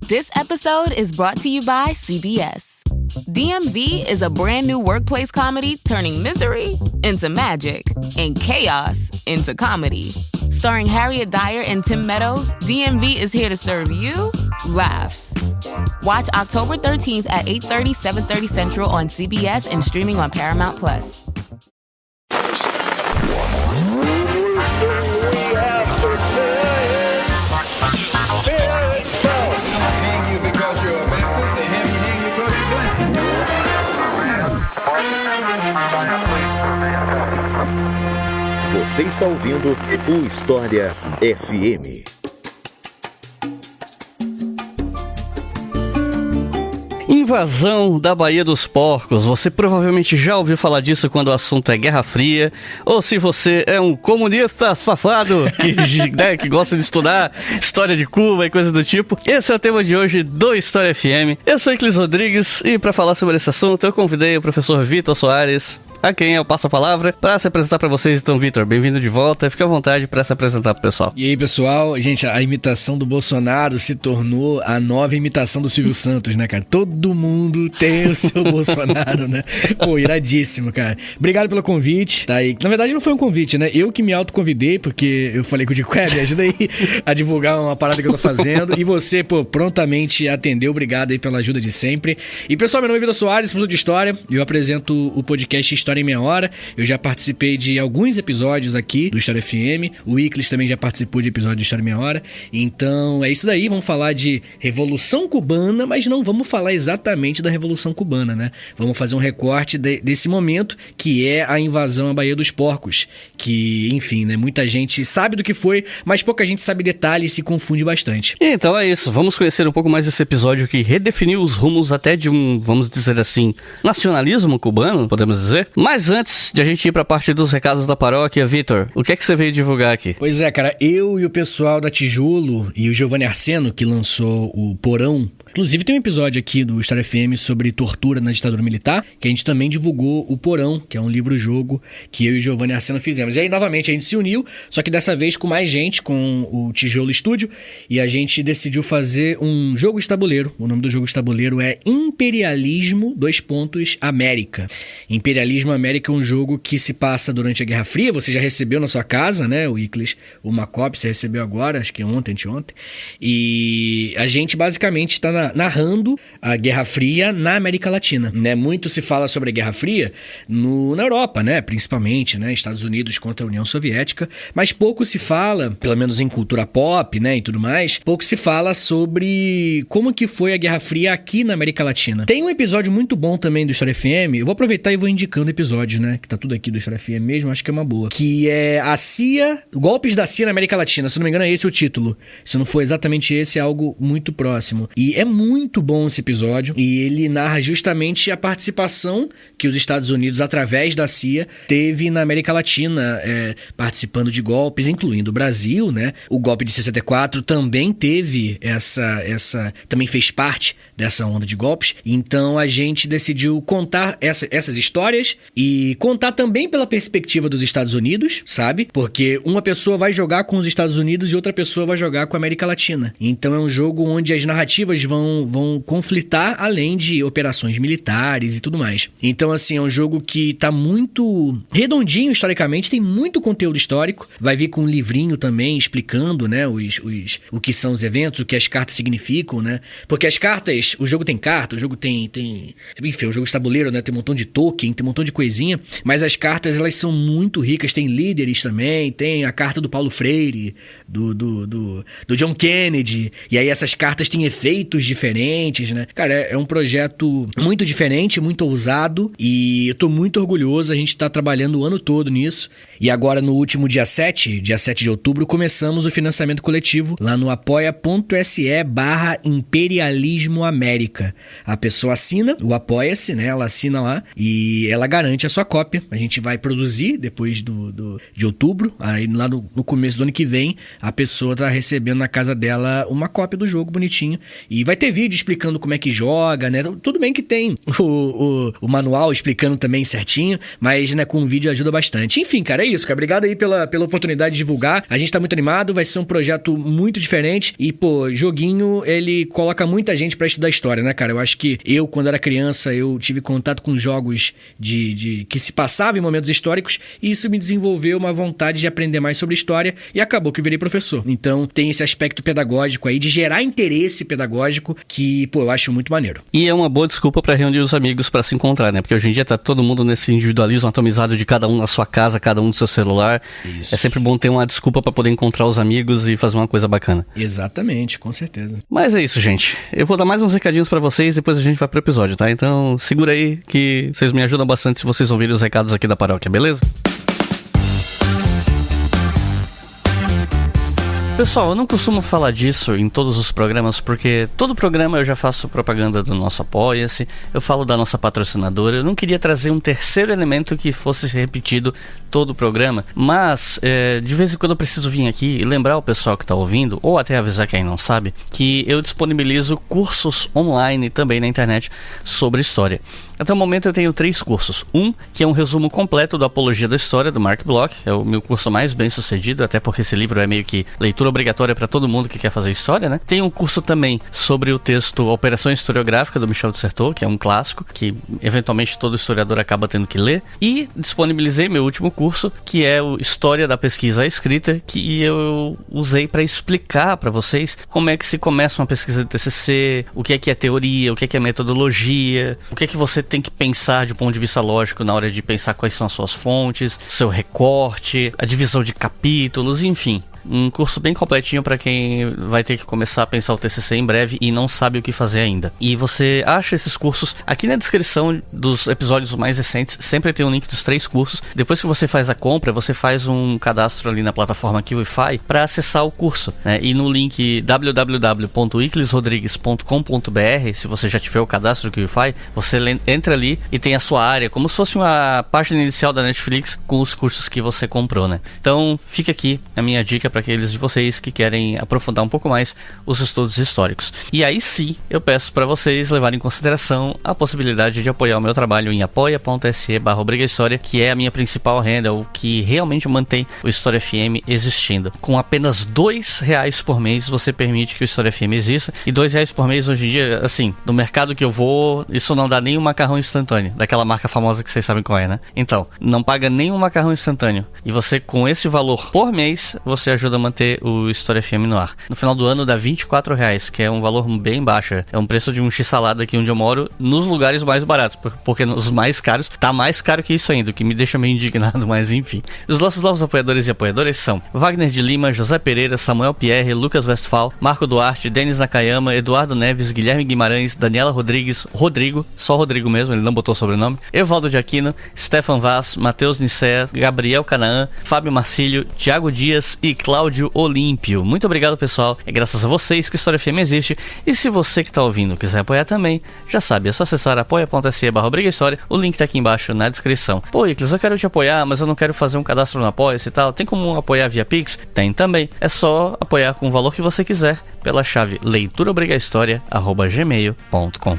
This episode is brought to you by CBS. DMV is a brand new workplace comedy turning misery into magic and chaos into comedy. Starring Harriet Dyer and Tim Meadows, DMV is here to serve you laughs. Watch October 13th at 8:30, 7:30 Central on CBS and streaming on Paramount+. Você está ouvindo o História FM. Invasão da Baía dos Porcos. Você provavelmente já ouviu falar disso quando o assunto é Guerra Fria, ou se você é um comunista safado que gosta de estudar história de Cuba e coisa do tipo. Esse é o tema de hoje do História FM. Eu sou Iclis Rodrigues e para falar sobre esse assunto eu convidei o professor Vitor Soares, a quem eu passo a palavra para se apresentar para vocês. Então, Vitor, bem-vindo de volta. Fica à vontade para se apresentar pro pessoal. E aí, pessoal? Gente, a imitação do Bolsonaro se tornou a nova imitação do Silvio Santos, né, cara? Todo mundo tem o seu Bolsonaro, né? Pô, iradíssimo, cara. Obrigado pelo convite, tá aí. Na verdade, não foi um convite, né? Eu que me autoconvidei, porque eu falei com o Dico, me ajuda aí a divulgar uma parada que eu tô fazendo. E você, pô, prontamente atendeu. Obrigado aí pela ajuda de sempre. E, pessoal, meu nome é Vitor Soares, professor de História. Eu apresento o podcast História em Meia Hora. Eu já participei de alguns episódios aqui do História FM. O Iclis também já participou de episódio de História em Meia Hora. Então é isso daí, vamos falar de Revolução Cubana, mas não vamos falar exatamente da Revolução Cubana, né? Vamos fazer um recorte desse momento, que é a invasão à Baía dos Porcos. Que, enfim, né? Muita gente sabe do que foi, mas pouca gente sabe detalhes e se confunde bastante. Então é isso, vamos conhecer um pouco mais esse episódio que redefiniu os rumos até de um, vamos dizer assim, nacionalismo cubano, podemos dizer. Mas antes de a gente ir pra parte dos recados da paróquia, Vitor, o que é que você veio divulgar aqui? Pois é, cara, eu e o pessoal da Tijolo e o Giovanni Arseno, que lançou o Porão. Inclusive tem um episódio aqui do História FM sobre tortura na ditadura militar, que a gente também divulgou o Porão, que é um livro-jogo que eu e o Giovanni Arseno fizemos. E aí, novamente, a gente se uniu, só que dessa vez com mais gente, com o Tijolo Estúdio, e a gente decidiu fazer um jogo de tabuleiro. O nome do jogo de tabuleiro é Imperialismo, América. Imperialismo América é um jogo que se passa durante a Guerra Fria. Você já recebeu na sua casa, né, o Iclis, uma cópia, você recebeu agora, acho que anteontem. E a gente basicamente está narrando a Guerra Fria na América Latina, né? Muito se fala sobre a Guerra Fria na Europa, né? Principalmente, né? Estados Unidos contra a União Soviética, mas pouco se fala, pelo menos em cultura pop, né? E tudo mais, pouco se fala sobre como que foi a Guerra Fria aqui na América Latina. Tem um episódio muito bom também do História FM, eu vou aproveitar e vou indicando episódios, né? Que tá tudo aqui do História FM mesmo, acho que é uma boa. Que é a CIA, golpes da CIA na América Latina, se não me engano é esse o título. Se não for exatamente esse, é algo muito próximo. E é muito bom esse episódio, e ele narra justamente a participação que os Estados Unidos, através da CIA, teve na América Latina, participando de golpes, incluindo o Brasil, né? O golpe de 64 também teve também fez parte dessa onda de golpes. Então a gente decidiu contar essas histórias e contar também pela perspectiva dos Estados Unidos, sabe? Porque uma pessoa vai jogar com os Estados Unidos e outra pessoa vai jogar com a América Latina. Então é um jogo onde as narrativas vão conflitar, além de operações militares e tudo mais. Então, assim, é um jogo que tá muito redondinho historicamente, tem muito conteúdo histórico, vai vir com um livrinho também explicando, né, o que são os eventos, o que as cartas significam, né, porque as cartas, o jogo tem carta, o jogo tem enfim, o jogo de tabuleiro, né, tem um montão de token, tem um montão de coisinha, mas as cartas, elas são muito ricas, tem líderes também, tem a carta do Paulo Freire, do John Kennedy, e aí essas cartas têm efeitos diferentes, né? Cara, é um projeto muito diferente, muito ousado, e eu tô muito orgulhoso, a gente tá trabalhando o ano todo nisso, e agora no último dia 7 de outubro, começamos o financiamento coletivo lá no apoia.se/Imperialismo América. A pessoa assina, o Apoia-se, né? Ela assina lá e ela garante a sua cópia. A gente vai produzir depois de outubro, aí lá no começo do ano que vem, a pessoa tá recebendo na casa dela uma cópia do jogo bonitinho, e vai ter vídeo explicando como é que joga, né? Tudo bem que tem o manual explicando também certinho, mas, né, com o vídeo ajuda bastante. Enfim, cara, é isso, cara. Obrigado aí pela oportunidade de divulgar. A gente tá muito animado, vai ser um projeto muito diferente. E, pô, joguinho, ele coloca muita gente pra estudar história, né, cara? Eu acho que quando era criança, eu tive contato com jogos que se passavam em momentos históricos, e isso me desenvolveu uma vontade de aprender mais sobre história, e acabou que eu virei professor. Então, tem esse aspecto pedagógico aí, de gerar interesse pedagógico, que, pô, eu acho muito maneiro. E é uma boa desculpa pra reunir os amigos pra se encontrar, né? Porque hoje em dia tá todo mundo nesse individualismo atomizado de cada um na sua casa, cada um no seu celular. Isso. É sempre bom ter uma desculpa pra poder encontrar os amigos e fazer uma coisa bacana. Exatamente, com certeza. Mas é isso, gente. Eu vou dar mais uns recadinhos pra vocês, depois a gente vai pro episódio, tá? Então, segura aí que vocês me ajudam bastante se vocês ouvirem os recados aqui da paróquia, beleza? Pessoal, eu não costumo falar disso em todos os programas, porque todo programa eu já faço propaganda do nosso Apoia-se, eu falo da nossa patrocinadora, eu não queria trazer um terceiro elemento que fosse repetido todo o programa, mas de vez em quando eu preciso vir aqui e lembrar o pessoal que está ouvindo, ou até avisar quem não sabe, que eu disponibilizo cursos online também na internet sobre história. Até o momento eu tenho 3 cursos. Um, que é um resumo completo da Apologia da História, do Mark Bloch. É o meu curso mais bem sucedido, até porque esse livro é meio que leitura obrigatória para todo mundo que quer fazer história, né? Tem um curso também sobre o texto Operação Historiográfica, do Michel de Certeau, que é um clássico, que eventualmente todo historiador acaba tendo que ler. E disponibilizei meu último curso, que é o História da Pesquisa à Escrita, que eu usei para explicar para vocês como é que se começa uma pesquisa de TCC, o que é teoria, o que é metodologia, o que você tem que pensar de ponto de vista lógico na hora de pensar quais são as suas fontes, o seu recorte, a divisão de capítulos, enfim. Um curso bem completinho para quem vai ter que começar a pensar o TCC em breve e não sabe o que fazer ainda. E você acha esses cursos aqui na descrição dos episódios mais recentes, sempre tem um link dos 3 cursos. Depois que você faz a compra, você faz um cadastro ali na plataforma Kiwify para acessar o curso, né? E no link www.iclisrodrigues.com.br, se você já tiver o cadastro do Kiwify, você entra ali e tem a sua área, como se fosse uma página inicial da Netflix com os cursos que você comprou, né? Então, fica aqui a minha dica para aqueles de vocês que querem aprofundar um pouco mais os estudos históricos. E aí sim, eu peço para vocês levarem em consideração a possibilidade de apoiar o meu trabalho em apoia.se/obrigahistoria, que é a minha principal renda, o que realmente mantém o História FM existindo. Com apenas R$2 por mês, você permite que o História FM exista. E R$2 por mês hoje em dia, assim, no mercado que eu vou, isso não dá nem um macarrão instantâneo, daquela marca famosa que vocês sabem qual é, né? Então, não paga nem um macarrão instantâneo. E você, com esse valor por mês, você ajuda a manter o História FM no ar. No final do ano dá R$24, que é um valor bem baixo. É um preço de um x-salada aqui onde eu moro, nos lugares mais baratos, porque nos mais caros tá mais caro que isso ainda, o que me deixa meio indignado, mas enfim. Os nossos novos apoiadores e apoiadoras são Wagner de Lima, José Pereira, Samuel Pierre, Lucas Westphal, Marco Duarte, Denis Nakayama, Eduardo Neves, Guilherme Guimarães, Daniela Rodrigues, Rodrigo, só Rodrigo mesmo, ele não botou sobrenome, Evaldo de Aquino, Stefan Vaz, Matheus Nicea, Gabriel Canaã, Fábio Marcílio, Thiago Dias e Cláudio Olímpio. Muito obrigado, pessoal. É graças a vocês que o História FM existe. E se você que está ouvindo quiser apoiar também, já sabe, é só acessar apoia.se/obrigahistoria. O link tá aqui embaixo na descrição. Pô, Iclis, eu quero te apoiar, mas eu não quero fazer um cadastro no Apoia-se e tal. Tem como apoiar via Pix? Tem também. É só apoiar com o valor que você quiser pela chave leituraobrigahistoria@gmail.com.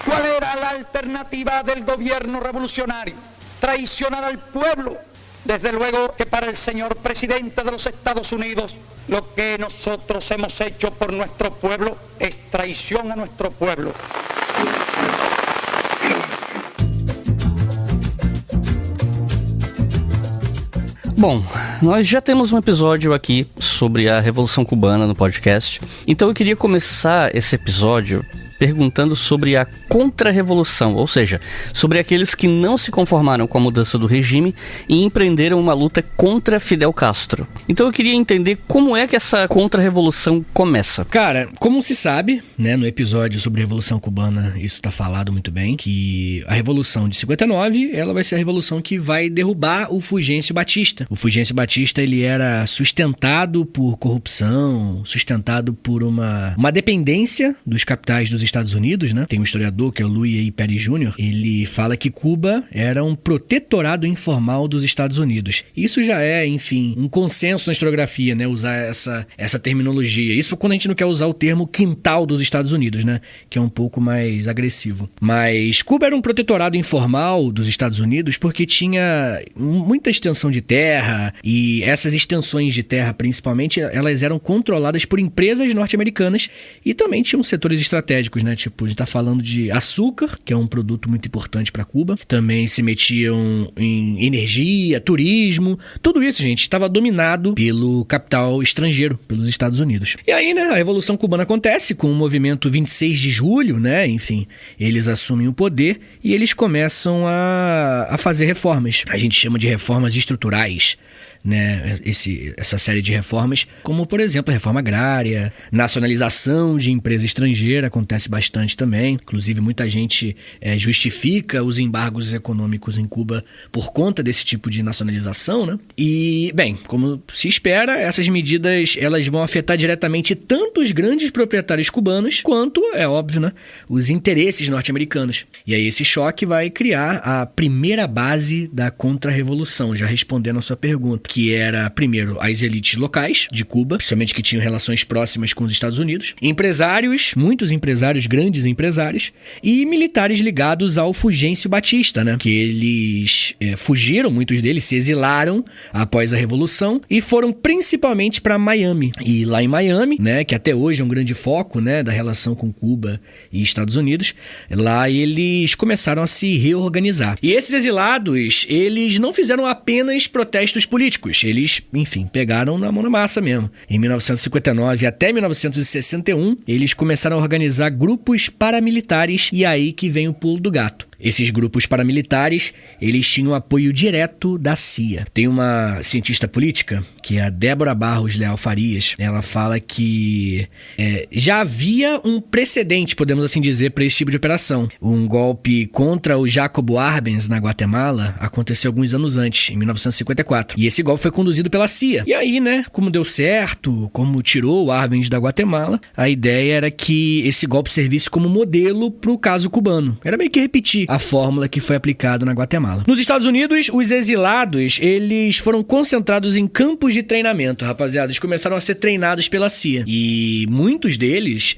¿Cuál era la alternativa del gobierno revolucionario? Traicionar al pueblo. Desde luego que para el señor presidente de los Estados Unidos, lo que nosotros hemos hecho por nuestro pueblo es traición a nuestro pueblo. Bom, nós já temos um episódio aqui sobre a Revolução Cubana no podcast, então eu queria começar esse episódio perguntando sobre a contra-revolução, ou seja, sobre aqueles que não se conformaram com a mudança do regime e empreenderam uma luta contra Fidel Castro. Então eu queria entender como é que essa contra-revolução começa. Cara, como se sabe, né, no episódio sobre a Revolução Cubana, isso está falado muito bem, que a Revolução de 59, ela vai ser a revolução que vai derrubar o Fulgêncio Batista. O Fulgêncio Batista, ele era sustentado por corrupção, sustentado por uma dependência dos capitais dos Estados Unidos, né? Tem um historiador que é o Louis A. Perry Jr., ele fala que Cuba era um protetorado informal dos Estados Unidos. Isso já é, enfim, um consenso na historiografia, né? Usar essa terminologia. Isso quando a gente não quer usar o termo quintal dos Estados Unidos, né? Que é um pouco mais agressivo. Mas Cuba era um protetorado informal dos Estados Unidos porque tinha muita extensão de terra, e essas extensões de terra, principalmente, elas eram controladas por empresas norte-americanas e também tinham setores estratégicos, né? Tipo, a gente tá falando de açúcar, que é um produto muito importante para Cuba. Também se metiam em energia, turismo. Tudo isso, gente, estava dominado pelo capital estrangeiro, pelos Estados Unidos. E aí, né, a Revolução Cubana acontece com o movimento 26 de julho, né? Enfim, eles assumem o poder e eles começam a fazer reformas. A gente chama de reformas estruturais, né, essa série de reformas, como por exemplo a reforma agrária, nacionalização de empresa estrangeira, acontece bastante também. Inclusive muita gente justifica os embargos econômicos em Cuba por conta desse tipo de nacionalização, né? E, bem, como se espera, essas medidas elas vão afetar diretamente tanto os grandes proprietários cubanos quanto, é óbvio, né, os interesses norte-americanos. E aí esse choque vai criar a primeira base da contra-revolução, já respondendo a sua pergunta, que era, primeiro, as elites locais de Cuba, principalmente que tinham relações próximas com os Estados Unidos, empresários, muitos empresários, grandes empresários, e militares ligados ao Fulgêncio Batista, né? Que eles fugiram, muitos deles se exilaram após a Revolução e foram principalmente para Miami. E lá em Miami, né, que até hoje é um grande foco, né, da relação com Cuba e Estados Unidos, lá eles começaram a se reorganizar. E esses exilados, eles não fizeram apenas protestos políticos. Eles, enfim, pegaram na mão na massa mesmo. Em 1959 até 1961, eles começaram a organizar grupos paramilitares, e aí que vem o pulo do gato. Esses grupos paramilitares, eles tinham apoio direto da CIA. Tem uma cientista política, que é a Débora Barros Leal Farias, ela fala que já havia um precedente, podemos assim dizer, para esse tipo de operação. Um golpe contra o Jacobo Arbenz na Guatemala aconteceu alguns anos antes, em 1954. E esse golpe foi conduzido pela CIA. E aí, né, como deu certo, como tirou o Arbenz da Guatemala, a ideia era que esse golpe servisse como modelo para o caso cubano. Era meio que repetir a fórmula que foi aplicada na Guatemala. Nos Estados Unidos, os exilados, eles foram concentrados em campos de treinamento, rapaziada. Eles começaram a ser treinados pela CIA. E muitos deles,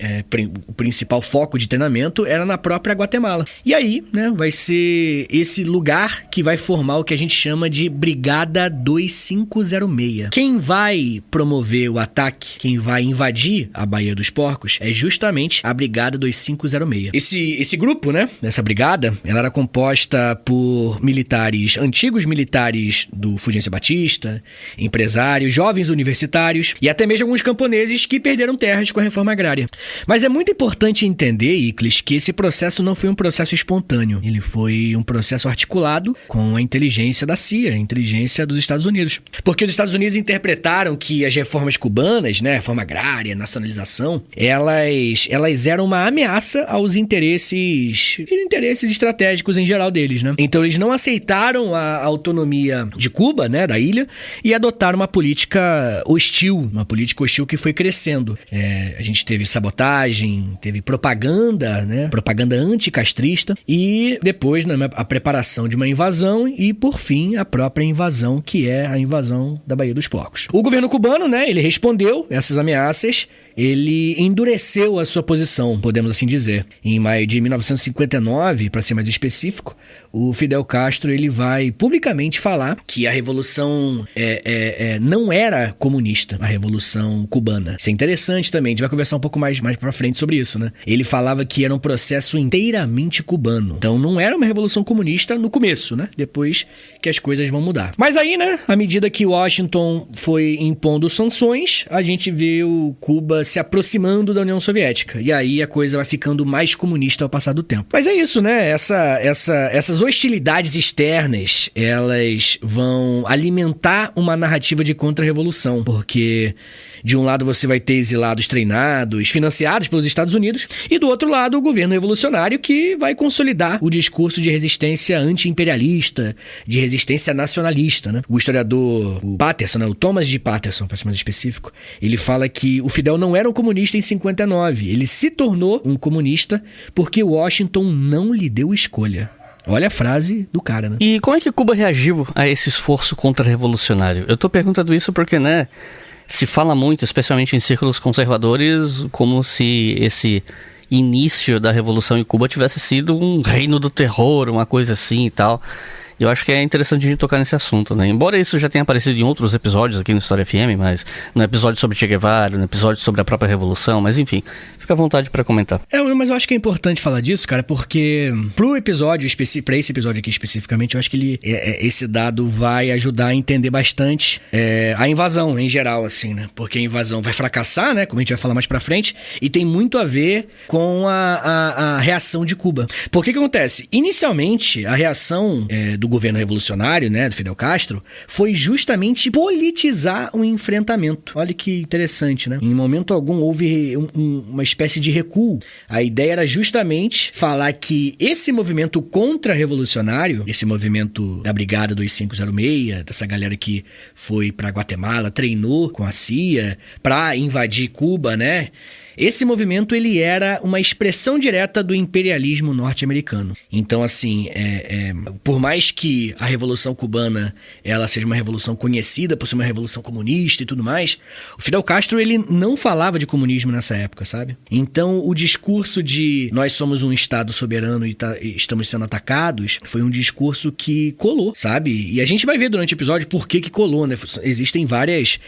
o principal foco de treinamento era na própria Guatemala. E aí, né, vai ser esse lugar que vai formar o que a gente chama de Brigada 2506. Quem vai promover o ataque, quem vai invadir a Baía dos Porcos, é justamente a Brigada 2506. Esse grupo, né, essa brigada, ela era composta por militares, antigos militares do Fulgêncio Batista, empresários, jovens universitários e até mesmo alguns camponeses que perderam terras com a reforma agrária. Mas é muito importante entender, Iclis, que esse processo não foi um processo espontâneo. Ele foi um processo articulado com a inteligência da CIA, a inteligência dos Estados Unidos. Porque os Estados Unidos interpretaram que as reformas cubanas, né, reforma agrária, nacionalização, elas eram uma ameaça aos interesses estratégicos em geral deles, né? Então eles não aceitaram a autonomia de Cuba, né, da ilha, e adotaram uma política hostil que foi crescendo. A gente teve sabotagem, teve propaganda, né, propaganda anticastrista, e depois, né, a preparação de uma invasão e, por fim, a própria invasão, que é a invasão da Baía dos Porcos. O governo cubano, né, ele respondeu essas ameaças, ele endureceu a sua posição, podemos assim dizer. Em maio de 1959, para ser mais específico, o Fidel Castro ele vai publicamente falar que a revolução não era comunista, a revolução cubana. Isso é interessante também, a gente vai conversar um pouco mais para frente sobre isso, né? Ele falava que era um processo inteiramente cubano. Então não era uma revolução comunista no começo, né? Depois que as coisas vão mudar. Mas aí, né, à medida que Washington foi impondo sanções, a gente viu Cuba se aproximando da União Soviética. E aí a coisa vai ficando mais comunista ao passar do tempo. Mas é isso, né? Essas hostilidades externas, elas vão alimentar uma narrativa de contra-revolução. Porque de um lado você vai ter exilados treinados, financiados pelos Estados Unidos, e do outro lado o governo revolucionário que vai consolidar o discurso de resistência anti-imperialista, de resistência nacionalista, né? O historiador Patterson, né? O Thomas G. Patterson, para ser mais específico, ele fala que o Fidel não não era um comunista em 59. Ele se tornou um comunista porque Washington não lhe deu escolha. Olha a frase do cara, né? E como é que Cuba reagiu a esse esforço contra-revolucionário? Eu tô perguntando isso porque, né, se fala muito, especialmente em círculos conservadores, como se esse início da Revolução em Cuba tivesse sido um reino do terror, uma coisa assim e tal. Eu acho que é interessante a gente tocar nesse assunto, né? Embora isso já tenha aparecido em outros episódios aqui no História FM, mas no episódio sobre Che Guevara, no episódio sobre a própria Revolução, mas enfim, fica à vontade pra comentar. Mas eu acho que é importante falar disso, cara, porque pro episódio, pra esse episódio aqui especificamente, eu acho que esse dado vai ajudar a entender bastante a invasão em geral, assim, né? Porque a invasão vai fracassar, né? Como a gente vai falar mais pra frente, e tem muito a ver com a reação de Cuba. Por que acontece? Inicialmente, a reação do governo revolucionário, né, do Fidel Castro, foi justamente politizar um enfrentamento. Olha que interessante, né? Em momento algum houve uma espécie de recuo. A ideia era justamente falar que esse movimento contra-revolucionário, esse movimento da Brigada 2506, dessa galera que foi pra Guatemala, treinou com a CIA pra invadir Cuba, né? Esse movimento, ele era uma expressão direta do imperialismo norte-americano. Então, assim, por mais que a Revolução Cubana ela seja uma revolução conhecida por ser uma revolução comunista e tudo mais, o Fidel Castro, ele não falava de comunismo nessa época, sabe? Então, o discurso de nós somos um Estado soberano e estamos sendo atacados, foi um discurso que colou, sabe? E a gente vai ver durante o episódio por que colou, né? Existem várias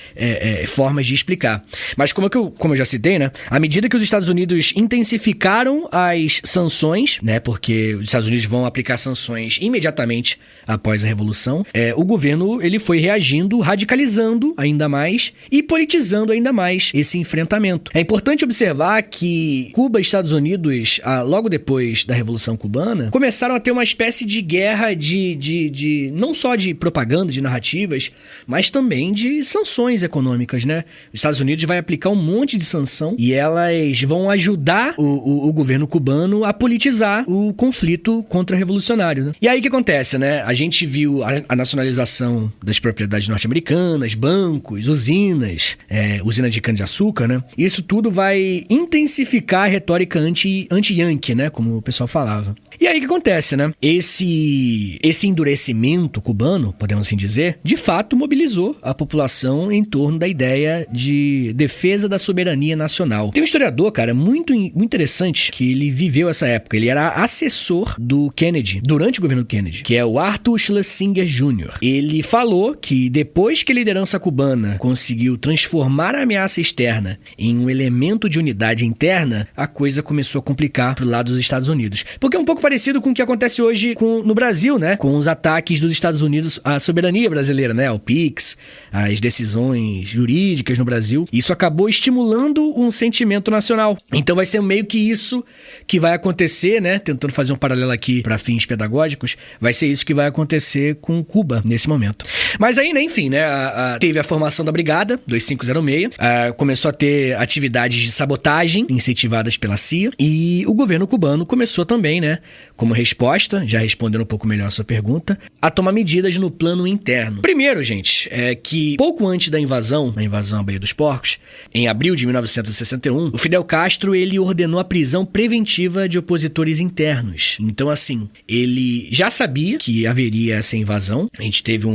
formas de explicar. Mas como eu já citei, né? À medida que os Estados Unidos intensificaram as sanções, né, porque os Estados Unidos vão aplicar sanções imediatamente após a Revolução, o governo ele foi reagindo, radicalizando ainda mais e politizando ainda mais esse enfrentamento. É importante observar que Cuba e Estados Unidos, logo depois da Revolução Cubana, começaram a ter uma espécie de guerra de não só de propaganda, de narrativas, mas também de sanções econômicas, né? Os Estados Unidos vai aplicar um monte de sanção e elas vão ajudar o governo cubano a politizar o conflito contra-revolucionário, né? E aí o que acontece, né? A gente viu a nacionalização das propriedades norte-americanas, bancos, usinas, usina de cana-de-açúcar, né? Isso tudo vai intensificar a retórica anti-Yankee, né? Como o pessoal falava. E aí o que acontece, né? Esse endurecimento cubano, podemos assim dizer, de fato mobilizou a população em torno da ideia de defesa da soberania nacional. Tem um historiador, cara, muito interessante, que ele viveu essa época. Ele era assessor do Kennedy, durante o governo Kennedy, que é o Arthur Schlesinger Jr. Ele falou que depois que a liderança cubana conseguiu transformar a ameaça externa em um elemento de unidade interna, a coisa começou a complicar pro lado dos Estados Unidos. Porque é um pouco parecido com o que acontece hoje no Brasil, né? Com os ataques dos Estados Unidos à soberania brasileira, né? Ao PIX, as decisões jurídicas no Brasil. Isso acabou estimulando um sentimento nacional. Então vai ser meio que isso que vai acontecer, né? Tentando fazer um paralelo aqui para fins pedagógicos, vai ser isso que vai acontecer com Cuba nesse momento. Mas aí, né, enfim, né? Teve a formação da Brigada 2506, começou a ter atividades de sabotagem incentivadas pela CIA e o governo cubano começou também, né? Como resposta, já respondendo um pouco melhor a sua pergunta, a tomar medidas no plano interno. Primeiro, gente, é que pouco antes da invasão, a invasão à Baía dos Porcos, em abril de 1961, o Fidel Castro, ele ordenou a prisão preventiva de opositores internos. Então, assim, ele já sabia que haveria essa invasão, a gente teve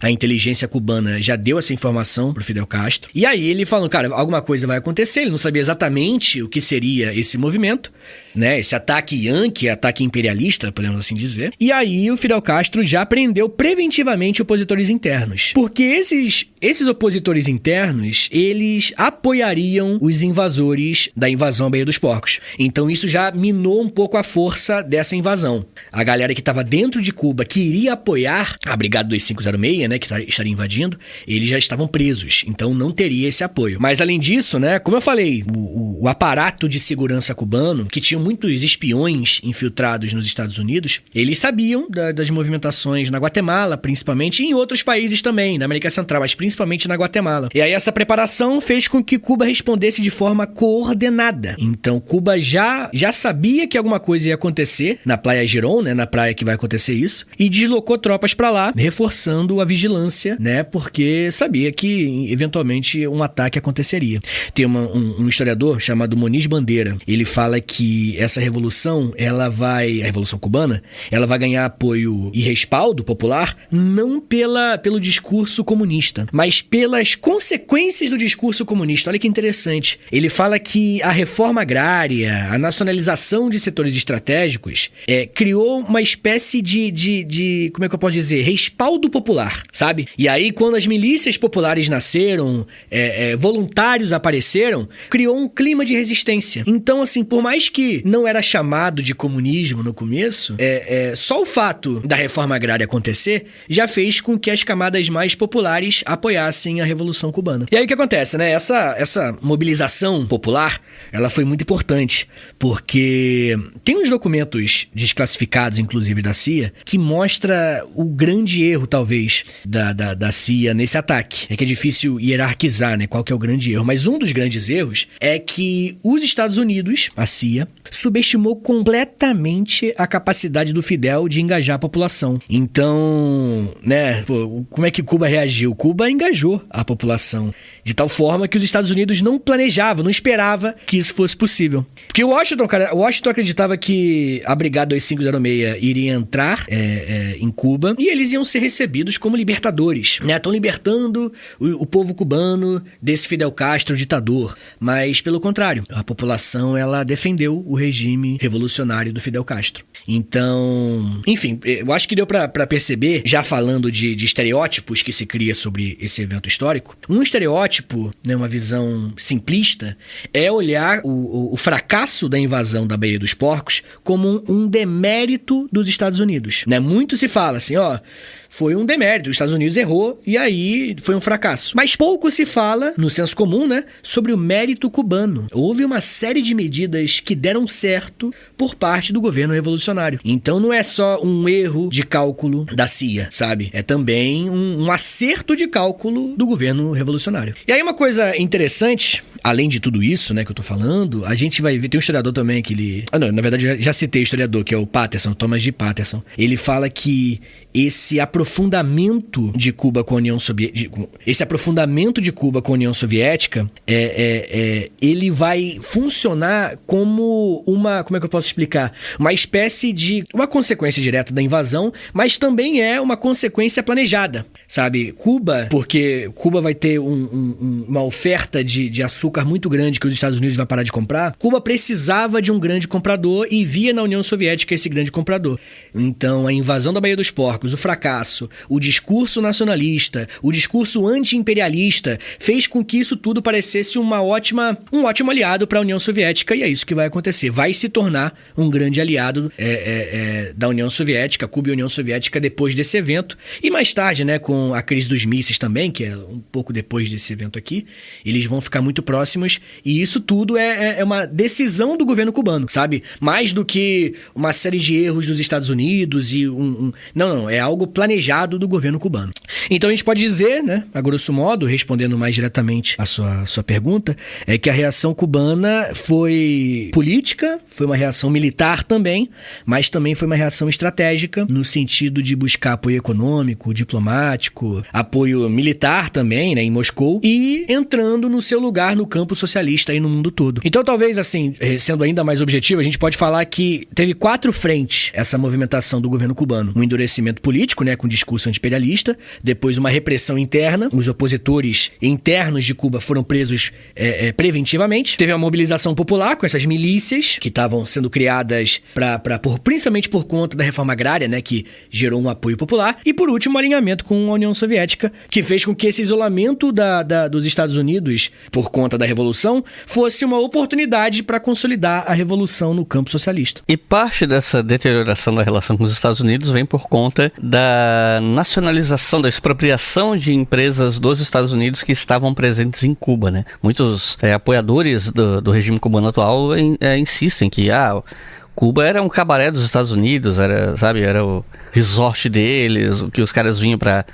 a inteligência cubana já deu essa informação pro Fidel Castro, e aí ele falou, cara, alguma coisa vai acontecer, ele não sabia exatamente o que seria esse movimento, né, esse ataque Yankee, ataque imperialista, podemos assim dizer. E aí o Fidel Castro já prendeu preventivamente opositores internos. Porque esses opositores internos, eles apoiariam os invasores da invasão à Baía dos Porcos. Então isso já minou um pouco a força dessa invasão. A galera que estava dentro de Cuba, que iria apoiar a Brigada 2506, né, que estaria invadindo, eles já estavam presos. Então não teria esse apoio. Mas além disso, né, como eu falei, o aparato de segurança cubano, que tinha muitos espiões infiltrados nos Estados Unidos, eles sabiam das movimentações na Guatemala, principalmente, e em outros países também, na América Central, mas principalmente na Guatemala. E aí essa preparação fez com que Cuba respondesse de forma forma coordenada. Então, Cuba já sabia que alguma coisa ia acontecer na Praia Girón, né, na praia que vai acontecer isso, e deslocou tropas para lá, reforçando a vigilância, né, porque sabia que eventualmente um ataque aconteceria. Tem um historiador chamado Moniz Bandeira. Ele fala que essa revolução, a Revolução Cubana, ela vai ganhar apoio e respaldo popular não pelo discurso comunista, mas pelas consequências do discurso comunista. Olha que interessante. Ele fala que a reforma agrária, a nacionalização de setores estratégicos, criou uma espécie de como é que eu posso dizer, respaldo popular, sabe? E aí, quando as milícias populares nasceram, voluntários apareceram, criou um clima de resistência. Então, assim, por mais que não era chamado de comunismo no começo, só o fato da reforma agrária acontecer já fez com que as camadas mais populares apoiassem a Revolução Cubana. E aí o que acontece, né? Essa mobilização popular, ela foi muito importante, porque tem uns documentos desclassificados, inclusive da CIA, que mostra o grande erro, talvez, da CIA nesse ataque. É que é difícil hierarquizar, né? Qual que é o grande erro. Mas um dos grandes erros é que os Estados Unidos, a CIA, subestimou completamente a capacidade do Fidel de engajar a população. Então, né, como é que Cuba reagiu? Cuba engajou a população de tal forma que os Estados Unidos não planejava, não esperava que isso fosse possível. Porque Washington acreditava que a Brigada 2506 iria entrar em Cuba e eles iam ser recebidos como libertadores, né? Estão libertando o povo cubano desse Fidel Castro ditador. Mas, pelo contrário, a população, ela defendeu o regime revolucionário do Fidel Castro. Então, enfim, eu acho que deu pra perceber, já falando de estereótipos que se cria sobre esse evento histórico, um estereótipo, né, uma visão simplista, é olhar o fracasso da invasão da Baía dos Porcos como um demérito dos Estados Unidos, né? Muito se fala assim, foi um demérito, os Estados Unidos errou e aí foi um fracasso. Mas pouco se fala, no senso comum, né, sobre o mérito cubano. Houve uma série de medidas que deram certo por parte do governo revolucionário. Então não é só um erro de cálculo da CIA, sabe? É também um acerto de cálculo do governo revolucionário. E aí uma coisa interessante, além de tudo isso, né, que eu tô falando, a gente vai ver, tem um historiador também que ele... na verdade já citei o historiador, que é o Patterson, Thomas G. Patterson. Ele fala que esse aprofundamento de Cuba com a União Soviética, ele vai funcionar como como é que eu posso explicar? Uma espécie de uma consequência direta da invasão, mas também é uma consequência planejada, sabe? Porque Cuba vai ter uma oferta de açúcar muito grande que os Estados Unidos vai parar de comprar. Cuba precisava de um grande comprador e via na União Soviética esse grande comprador. Então, a invasão da Baía dos Porcos, o fracasso, o discurso nacionalista, o discurso anti-imperialista fez com que isso tudo parecesse um ótimo aliado para a União Soviética, e é isso que vai acontecer. Vai se tornar um grande aliado da União Soviética, Cuba e União Soviética, depois desse evento. E mais tarde, né, com a crise dos mísseis também, que é um pouco depois desse evento aqui, eles vão ficar muito próximos, e isso tudo é uma decisão do governo cubano, sabe? Mais do que uma série de erros dos Estados Unidos e Não, é algo planejado do governo cubano. Então a gente pode dizer, né, a grosso modo, respondendo mais diretamente a sua pergunta, é que a reação cubana foi política, foi uma reação militar também, mas também foi uma reação estratégica, no sentido de buscar apoio econômico, diplomático, apoio militar também, né, em Moscou, e entrando no seu lugar no campo socialista aí no mundo todo. Então talvez, assim, sendo ainda mais objetivo, a gente pode falar que teve 4 frentes essa movimentação do governo cubano. Um endurecimento político, né, com discurso anti-imperialista, depois uma repressão interna, os opositores internos de Cuba foram presos preventivamente, teve a mobilização popular com essas milícias que estavam sendo criadas principalmente por conta da reforma agrária, né, que gerou um apoio popular, e por último o alinhamento com a União Soviética, que fez com que esse isolamento dos Estados Unidos por conta da Revolução fosse uma oportunidade para consolidar a Revolução no campo socialista. E parte dessa deterioração da relação com os Estados Unidos vem por conta da nacionalização, da expropriação de empresas dos Estados Unidos que estavam presentes em Cuba, né? Muitos apoiadores do regime cubano atual insistem que Cuba era um cabaré dos Estados Unidos, era resort deles, que os caras vinham pra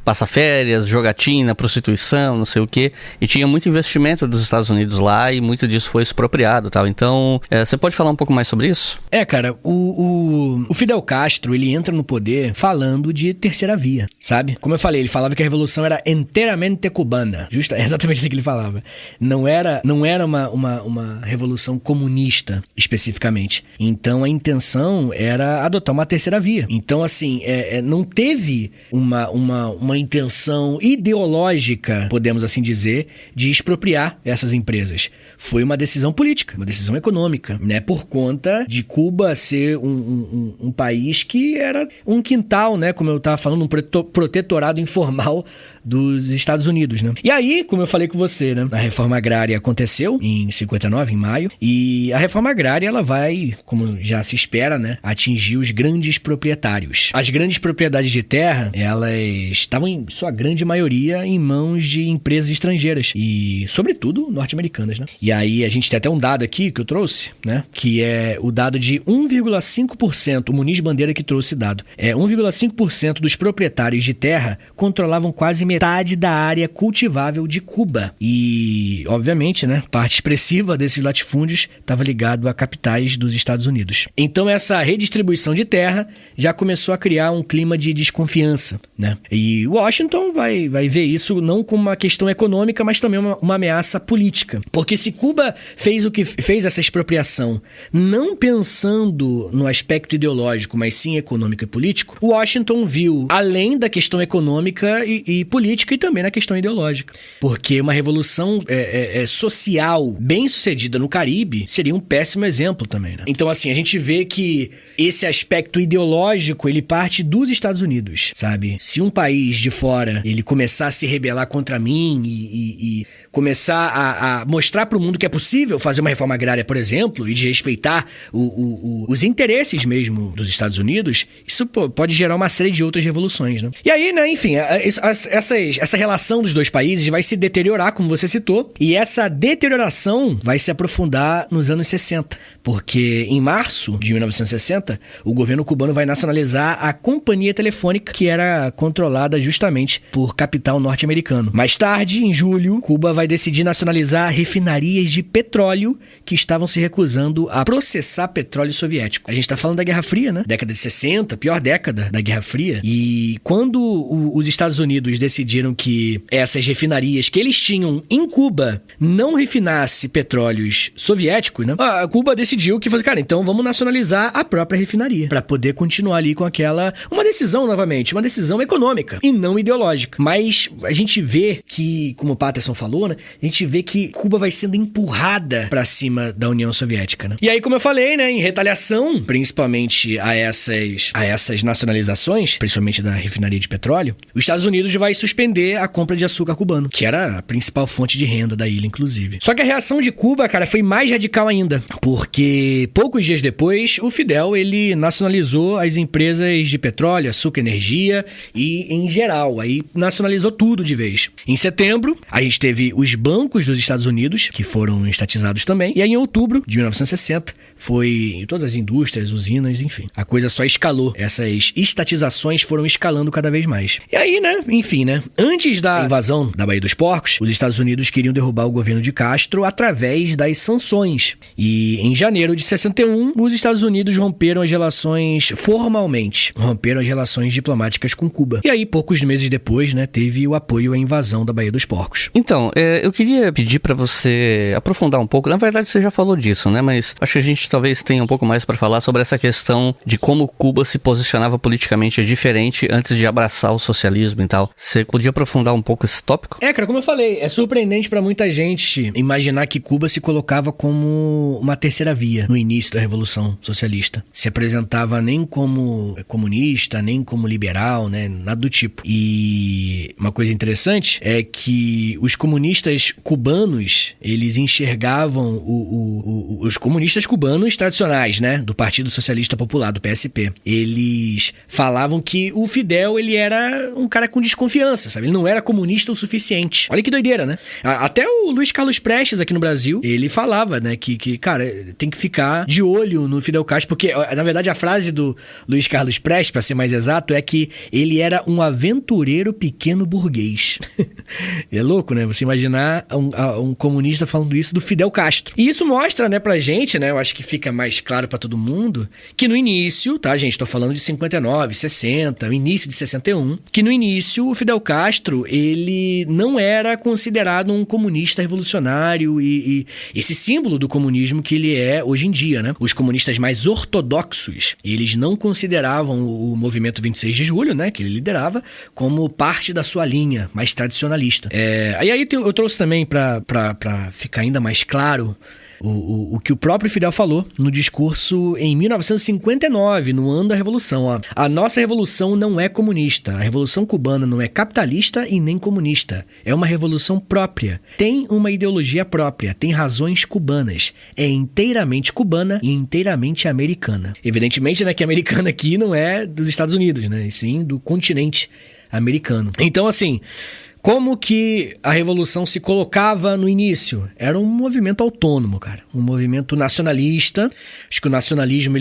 passar férias, jogatina, prostituição, não sei o quê. E tinha muito investimento dos Estados Unidos lá e muito disso foi expropriado e tal. Então, você pode falar um pouco mais sobre isso? Cara, o Fidel Castro, ele entra no poder falando de terceira via, sabe? Como eu falei, ele falava que a revolução era inteiramente cubana. É exatamente isso que ele falava. Não era uma revolução comunista, especificamente. Então, a intenção era adotar uma terceira via. Então, assim, não teve uma intenção ideológica, podemos assim dizer, de expropriar essas empresas. Foi uma decisão política, uma decisão econômica, né? Por conta de Cuba ser um país que era um quintal, né? Como eu estava falando, um protetorado informal dos Estados Unidos, né? E aí, como eu falei com você, né? A reforma agrária aconteceu em 59, em maio, e a reforma agrária, ela vai, como já se espera, né? Atingir os grandes proprietários. As grandes propriedades de terra, elas estavam, em sua grande maioria, em mãos de empresas estrangeiras, e, sobretudo, norte-americanas, né? E aí, a gente tem até um dado aqui que eu trouxe, né? Que é o dado de 1,5%, o Muniz Bandeira que trouxe esse dado. 1,5% dos proprietários de terra controlavam quase metade da área cultivável de Cuba. E, obviamente, né, parte expressiva desses latifúndios estava ligado a capitais dos Estados Unidos. Então, essa redistribuição de terra já começou a criar um clima de desconfiança, né? E Washington vai ver isso não como uma questão econômica, mas também uma ameaça política. Porque se Cuba fez essa expropriação não pensando no aspecto ideológico, mas sim econômico e político, Washington viu além da questão econômica e política e também na questão ideológica. Porque uma revolução social bem sucedida no Caribe seria um péssimo exemplo também, né? Então, assim, a gente vê que esse aspecto ideológico, ele parte dos Estados Unidos, sabe? Se um país de fora, ele começar a se rebelar contra mim e começar a mostrar para o mundo que é possível fazer uma reforma agrária, por exemplo, e de respeitar os interesses mesmo dos Estados Unidos, isso pode gerar uma série de outras revoluções, né? E aí, né, enfim, essa relação dos dois países vai se deteriorar, como você citou, e essa deterioração vai se aprofundar nos anos 60, porque em março de 1960, o governo cubano vai nacionalizar a companhia telefônica que era controlada justamente por capital norte-americano. Mais tarde, em julho, Cuba vai decidir nacionalizar refinarias de petróleo que estavam se recusando a processar petróleo soviético. A gente tá falando da Guerra Fria, né? Década de 60, pior década da Guerra Fria. E quando os Estados Unidos decidiram que essas refinarias que eles tinham em Cuba não refinasse petróleos soviéticos, né? A Cuba decidiu que, cara, então vamos nacionalizar a própria refinaria para poder continuar ali com aquela... Uma decisão, novamente, uma decisão econômica e não ideológica. Mas a gente vê que, como o Patterson falou, né? A gente vê que Cuba vai sendo empurrada para cima da União Soviética, né? E aí, como eu falei, né? Em retaliação, principalmente a essas nacionalizações, principalmente da refinaria de petróleo, os Estados Unidos vai suspender a compra de açúcar cubano, que era a principal fonte de renda da ilha, inclusive. Só que a reação de Cuba, cara, foi mais radical ainda, porque poucos dias depois, o Fidel, ele nacionalizou as empresas de petróleo, açúcar, energia e, em geral, aí nacionalizou tudo de vez. Em setembro, a gente teve os bancos dos Estados Unidos, que foram estatizados também, e aí em outubro de 1960, foi em todas as indústrias, usinas, enfim, a coisa só escalou. Essas estatizações foram escalando cada vez mais. E aí, né, enfim, né, antes da invasão da Baía dos Porcos, os Estados Unidos queriam derrubar o governo de Castro através das sanções. E em janeiro de 61, os Estados Unidos romperam as relações formalmente, romperam as relações diplomáticas com Cuba. E aí, poucos meses depois, né, teve o apoio à invasão da Baía dos Porcos. Então, eu queria pedir pra você aprofundar um pouco. Na verdade, você já falou disso, né, mas acho que a gente talvez tenha um pouco mais pra falar sobre essa questão de como Cuba se posicionava politicamente diferente antes de abraçar o socialismo e tal. Você podia aprofundar um pouco esse tópico? Cara, como eu falei, é surpreendente pra muita gente imaginar que Cuba se colocava como uma terceira via no início da Revolução Socialista. Se apresentava nem como comunista, nem como liberal, né, nada do tipo. E uma coisa interessante é que os comunistas cubanos, eles enxergavam os comunistas cubanos tradicionais, né, do Partido Socialista Popular, do PSP. Eles falavam que o Fidel, ele era um cara com desconfiança, liderança, sabe? Ele não era comunista o suficiente. Olha que doideira, né? Até o Luiz Carlos Prestes aqui no Brasil, ele falava, né, que cara, tem que ficar de olho no Fidel Castro, porque, na verdade, a frase do Luiz Carlos Prestes, pra ser mais exato, é que ele era um aventureiro pequeno burguês. É louco, né? Você imaginar um comunista falando isso do Fidel Castro. E isso mostra, né, pra gente, né, eu acho que fica mais claro pra todo mundo, que no início, tá, gente, tô falando de 59, 60, o início de 61, que no início o Fidel Castro, ele não era considerado um comunista revolucionário e esse símbolo do comunismo que ele é hoje em dia, né? Os comunistas mais ortodoxos, eles não consideravam o movimento 26 de julho, né, que ele liderava, como parte da sua linha mais tradicionalista. Aí eu trouxe também pra ficar ainda mais claro o que o próprio Fidel falou no discurso em 1959, no ano da Revolução. Ó. A nossa revolução não é comunista. A Revolução Cubana não é capitalista e nem comunista. É uma revolução própria. Tem uma ideologia própria. Tem razões cubanas. É inteiramente cubana e inteiramente americana. Evidentemente, né, que americana aqui não é dos Estados Unidos, né, e sim do continente americano. Então, assim, como que a Revolução se colocava no início? Era um movimento autônomo, cara. Um movimento nacionalista. Acho que o nacionalismo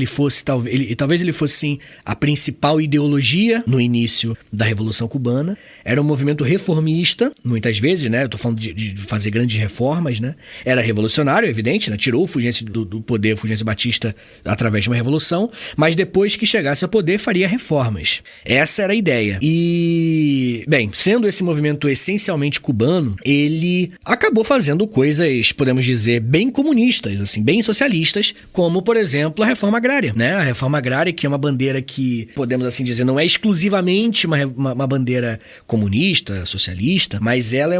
talvez ele fosse, sim, a principal ideologia no início da Revolução Cubana. Era um movimento reformista, muitas vezes, né? Eu tô falando de fazer grandes reformas, né? Era revolucionário, evidente, né? Tirou o Fulgêncio do poder, o Fulgêncio Batista, através de uma revolução, mas depois que chegasse ao poder, faria reformas. Essa era a ideia. E, bem, sendo esse movimento essencialmente cubano, ele acabou fazendo coisas, podemos dizer, bem comunistas, assim, bem socialistas, como, por exemplo, a reforma agrária, né? A reforma agrária, que é uma bandeira que, podemos assim dizer, não é exclusivamente uma bandeira comunista, socialista, mas ela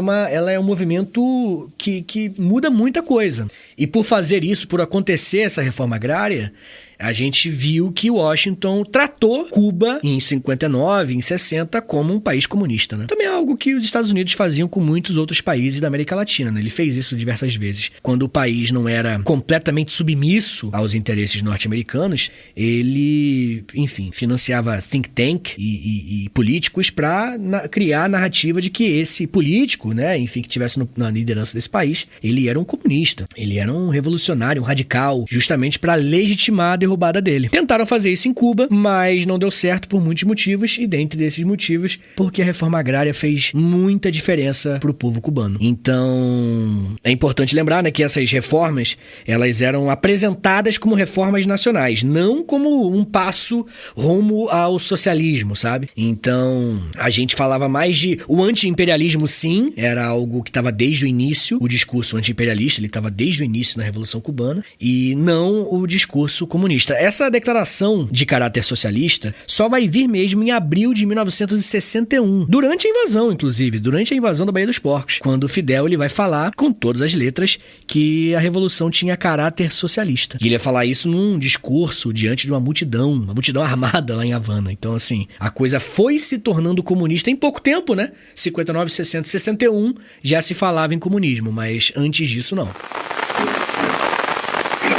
é um movimento que muda muita coisa. E por fazer isso, por acontecer essa reforma agrária, a gente viu que Washington tratou Cuba em 59, em 60, como um país comunista, né? Também é algo que os Estados Unidos faziam com muitos outros países da América Latina, né? Ele fez isso diversas vezes. Quando o país não era completamente submisso aos interesses norte-americanos, ele, enfim, financiava think tank e políticos para criar a narrativa de que esse político, né, enfim, que estivesse na liderança desse país, ele era um comunista, ele era um revolucionário, um radical, justamente para legitimar a derrubada dele. Tentaram fazer isso em Cuba, mas não deu certo por muitos motivos, e dentre desses motivos, porque a reforma agrária fez muita diferença para o povo cubano. Então, é importante lembrar, né, que essas reformas, elas eram apresentadas como reformas nacionais, não como um passo rumo ao socialismo, sabe? Então, a gente falava mais de... O anti-imperialismo, sim, era algo que estava desde o início, o discurso anti-imperialista, ele estava desde o início na Revolução Cubana, e não o discurso comunista. Essa declaração de caráter socialista só vai vir mesmo em abril de 1961, durante a invasão, inclusive, durante a invasão da Baía dos Porcos, quando o Fidel ele vai falar com todas as letras que a Revolução tinha caráter socialista. E ele ia falar isso num discurso diante de uma multidão armada lá em Havana. Então, assim, a coisa foi se tornando comunista em pouco tempo, né? 59, 60, 61 já se falava em comunismo, mas antes disso não.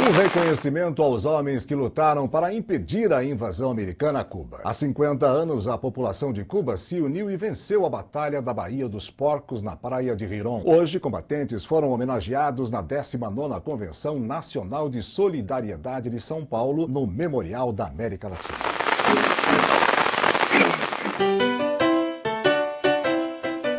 Um reconhecimento aos homens que lutaram para impedir a invasão americana a Cuba. Há 50 anos, a população de Cuba se uniu e venceu a Batalha da Baía dos Porcos na Praia de Riron. Hoje, combatentes foram homenageados na 19ª Convenção Nacional de Solidariedade de São Paulo, no Memorial da América Latina.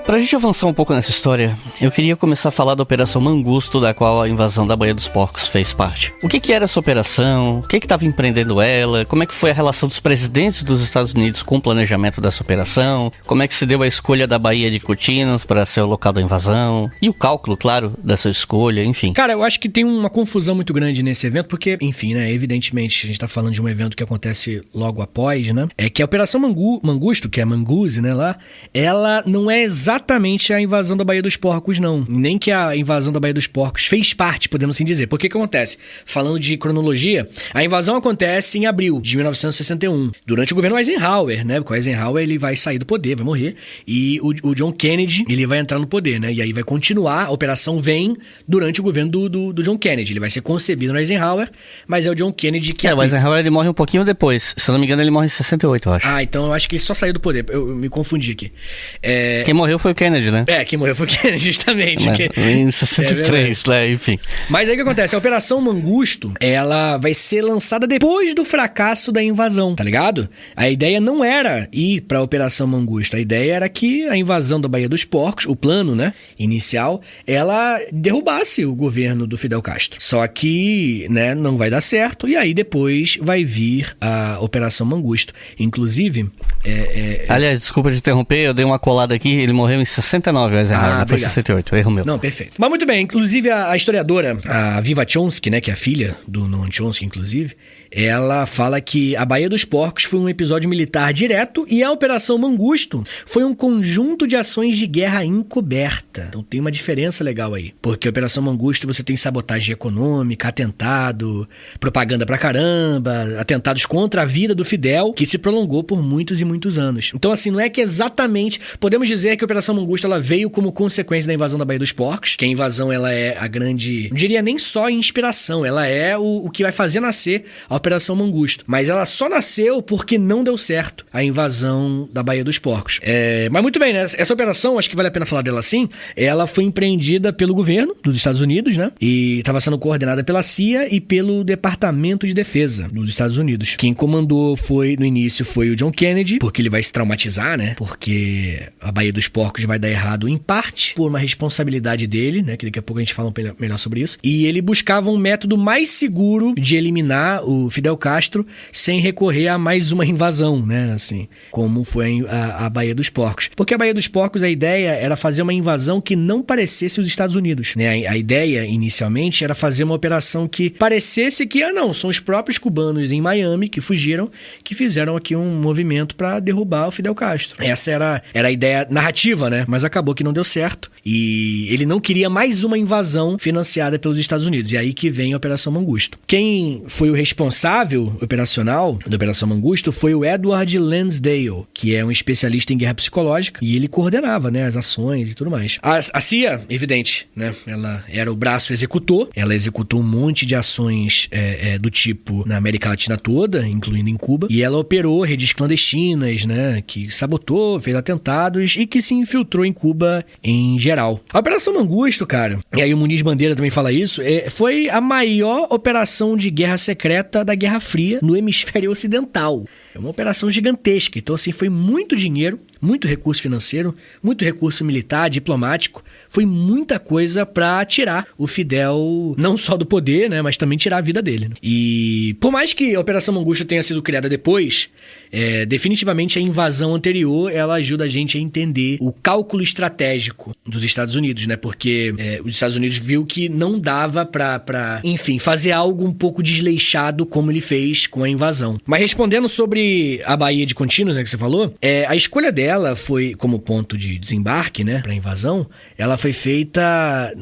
Pra gente avançar um pouco nessa história, eu queria começar a falar da Operação Mangusto, da qual a invasão da Baía dos Porcos fez parte. O que era essa operação? O que estava empreendendo ela? Como é que foi a relação dos presidentes dos Estados Unidos com o planejamento dessa operação? Como é que se deu a escolha da Baía de Cochinos para ser o local da invasão? E o cálculo, claro, dessa escolha, enfim. Cara, eu acho que tem uma confusão muito grande nesse evento, porque, enfim, né, evidentemente, a gente tá falando de um evento que acontece logo após, né? É que a Operação Mangusto, que é Manguse, né, lá, ela não é exatamente exatamente a invasão da Baía dos Porcos, não. Nem que a invasão da Baía dos Porcos fez parte, podemos assim dizer. Por que acontece? Falando de cronologia, a invasão acontece em abril de 1961, durante o governo Eisenhower, né? Porque o Eisenhower ele vai sair do poder, vai morrer, e o John Kennedy ele vai entrar no poder, né? E aí vai continuar, a operação vem durante o governo do John Kennedy. Ele vai ser concebido no Eisenhower, mas é o John Kennedy que... o Eisenhower ele morre um pouquinho depois. Se eu não me engano, ele morre em 68, eu acho. Ah, então eu acho que ele só saiu do poder. Eu me confundi aqui. Quem morreu foi o Kennedy, né? Quem morreu foi o Kennedy, justamente. Em 63, né? Enfim. Mas aí o que acontece? A Operação Mangusto, ela vai ser lançada depois do fracasso da invasão, tá ligado? A ideia não era ir pra Operação Mangusto. A ideia era que a invasão da Baía dos Porcos, o plano, né, inicial, ela derrubasse o governo do Fidel Castro. Só que, né, não vai dar certo. E aí depois vai vir a Operação Mangusto. Inclusive... Aliás, desculpa te interromper, eu dei uma colada aqui, ele morreu em 69, o Eisenhower, não foi 68, erro meu. Não, perfeito. Mas muito bem, inclusive a historiadora, a Viva Chomsky, né, que é a filha do Noam Chomsky, inclusive, ela fala que a Baía dos Porcos foi um episódio militar direto e a Operação Mangusto foi um conjunto de ações de guerra encoberta. Então tem uma diferença legal aí. Porque a Operação Mangusto você tem sabotagem econômica, atentado, propaganda pra caramba, atentados contra a vida do Fidel, que se prolongou por muitos e muitos anos. Então assim, não é que exatamente... Podemos dizer que a Operação Mangusto ela veio como consequência da invasão da Baía dos Porcos, que a invasão ela é a grande... Não diria nem só inspiração, ela é o que vai fazer nascer a Operação Mangusto. Mas ela só nasceu porque não deu certo a invasão da Baía dos Porcos. Mas muito bem, né? Essa operação, acho que vale a pena falar dela assim, ela foi empreendida pelo governo dos Estados Unidos, né? E estava sendo coordenada pela CIA e pelo Departamento de Defesa dos Estados Unidos. Quem comandou no início foi o John Kennedy, porque ele vai se traumatizar, né? Porque a Baía dos Porcos vai dar errado em parte por uma responsabilidade dele, né? Que daqui a pouco a gente fala melhor sobre isso. E ele buscava um método mais seguro de eliminar o Fidel Castro sem recorrer a mais uma invasão, né, assim, como foi a Baía dos Porcos. Porque a Baía dos Porcos, a ideia era fazer uma invasão que não parecesse os Estados Unidos, né? A ideia, inicialmente, era fazer uma operação que parecesse que, são os próprios cubanos em Miami que fugiram, que fizeram aqui um movimento para derrubar o Fidel Castro. Essa era a ideia narrativa, né? Mas acabou que não deu certo. E ele não queria mais uma invasão financiada pelos Estados Unidos. E aí que vem a Operação Mangusto. Quem foi o responsável operacional da Operação Mangusto foi o Edward Lansdale, que é um especialista em guerra psicológica, e ele coordenava, né, as ações e tudo mais. A CIA, evidente, né, ela era o braço executor, ela executou um monte de ações do tipo na América Latina toda, incluindo em Cuba, e ela operou redes clandestinas, né, que sabotou, fez atentados e que se infiltrou em Cuba em geral. A Operação Mangusto, cara, e aí o Muniz Bandeira também fala isso, foi a maior operação de guerra secreta da Guerra Fria no hemisfério ocidental. É uma operação gigantesca. Então, assim, foi muito dinheiro, muito recurso financeiro, muito recurso militar, diplomático. Foi muita coisa pra tirar o Fidel, não só do poder, né, mas também tirar a vida dele. E por mais que a Operação Mangusto tenha sido criada depois, definitivamente a invasão anterior, ela ajuda a gente a entender o cálculo estratégico dos Estados Unidos, né, porque os Estados Unidos viu que não dava pra, enfim, fazer algo um pouco desleixado como ele fez com a invasão. Mas respondendo sobre a Baía de Contínuos, né, que você falou, a escolha dela foi como ponto de desembarque, né, pra invasão, ela foi feita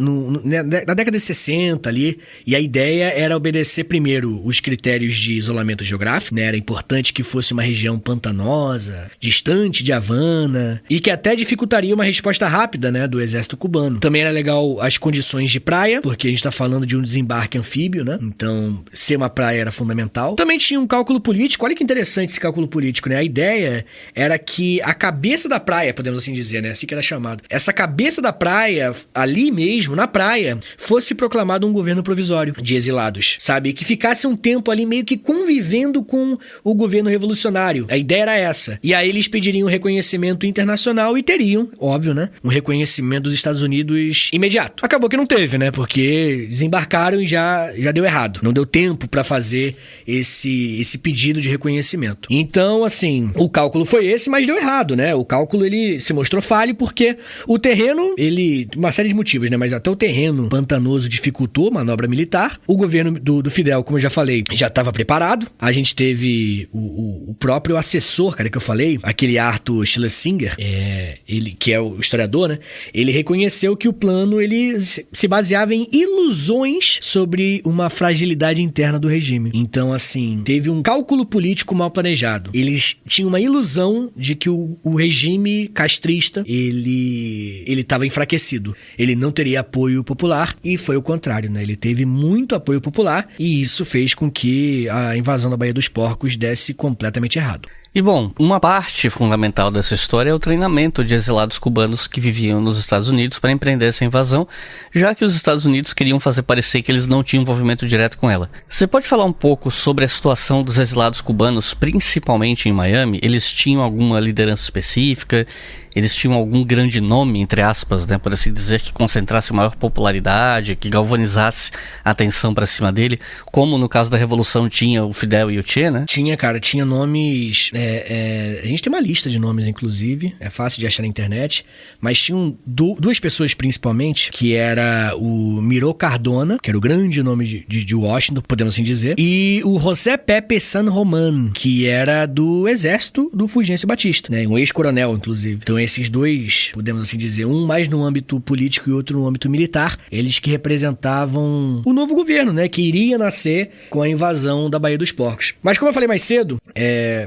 na década de 60 ali, e a ideia era obedecer primeiro os critérios de isolamento geográfico, né, era importante que fosse uma região pantanosa, distante de Havana, e que até dificultaria uma resposta rápida, né, do exército cubano. Também era legal as condições de praia, porque a gente tá falando de um desembarque anfíbio, né, então ser uma praia era fundamental. Também tinha um cálculo político, olha que interessante esse cálculo político, né, a ideia era que a cabeça da praia, podemos assim dizer, né, assim que era chamado, essa cabeça da praia, ali mesmo, na praia, fosse proclamado um governo provisório de exilados, sabe, que ficasse um tempo ali meio que convivendo com o governo revolucionário. A ideia era essa. E aí eles pediriam reconhecimento internacional e teriam, óbvio, né, um reconhecimento dos Estados Unidos imediato. Acabou que não teve, né, porque desembarcaram e já deu errado. Não deu tempo pra fazer esse pedido de reconhecimento. Então, assim, o cálculo foi esse, mas deu errado, né? né? O cálculo, ele se mostrou falho porque o terreno, uma série de motivos, né? Mas até o terreno pantanoso dificultou a manobra militar. O governo do Fidel, como eu já falei, já estava preparado. A gente teve o próprio assessor, cara, que eu falei, aquele Arthur Schlesinger, ele, que é o historiador, né? Ele reconheceu que o plano, ele se baseava em ilusões sobre uma fragilidade interna do regime. Então, assim, teve um cálculo político mal planejado. Eles tinham uma ilusão de que o regime castrista, ele estava enfraquecido. Ele não teria apoio popular, e foi o contrário, né? Ele teve muito apoio popular, e isso fez com que a invasão da Baía dos Porcos desse completamente errado. E bom, uma parte fundamental dessa história é o treinamento de exilados cubanos que viviam nos Estados Unidos para empreender essa invasão, já que os Estados Unidos queriam fazer parecer que eles não tinham envolvimento direto com ela. Você pode falar um pouco sobre a situação dos exilados cubanos, principalmente em Miami? Eles tinham alguma liderança específica? Eles tinham algum grande nome, entre aspas, né, por assim dizer, que concentrasse maior popularidade, que galvanizasse a atenção para cima dele, como no caso da Revolução tinha o Fidel e o Che, né? Tinha, cara, tinha nomes... a gente tem uma lista de nomes, inclusive, é fácil de achar na internet, mas tinham duas pessoas principalmente, que era o Miró Cardona, que era o grande nome de Washington, podemos assim dizer, e o José Pepe San Román, que era do exército do Fulgêncio Batista, né, um ex-coronel, inclusive. Então, esses dois, podemos assim dizer, um mais no âmbito político e outro no âmbito militar, eles que representavam o novo governo, né, que iria nascer com a invasão da Baía dos Porcos. Mas como eu falei mais cedo,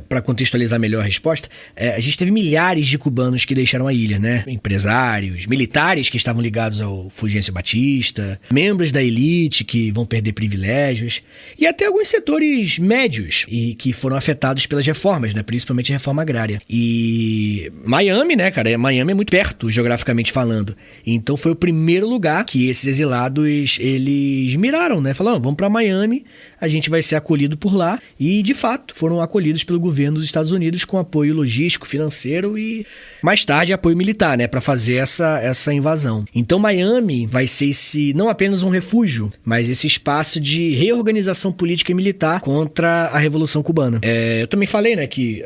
para contextualizar melhor a resposta, a gente teve milhares de cubanos que deixaram a ilha, né, empresários, militares que estavam ligados ao Fulgêncio Batista, membros da elite que vão perder privilégios, e até alguns setores médios e que foram afetados pelas reformas, né, principalmente a reforma agrária. E Miami, né, cara, Miami é muito perto, geograficamente falando. Então foi o primeiro lugar que esses exilados, eles miraram, né? Falaram, vamos pra Miami, a gente vai ser acolhido por lá. E, de fato, foram acolhidos pelo governo dos Estados Unidos com apoio logístico, financeiro e, mais tarde, apoio militar, né? Pra fazer essa invasão. Então, Miami vai ser não apenas um refúgio, mas esse espaço de reorganização política e militar contra a Revolução Cubana. Eu também falei, né, que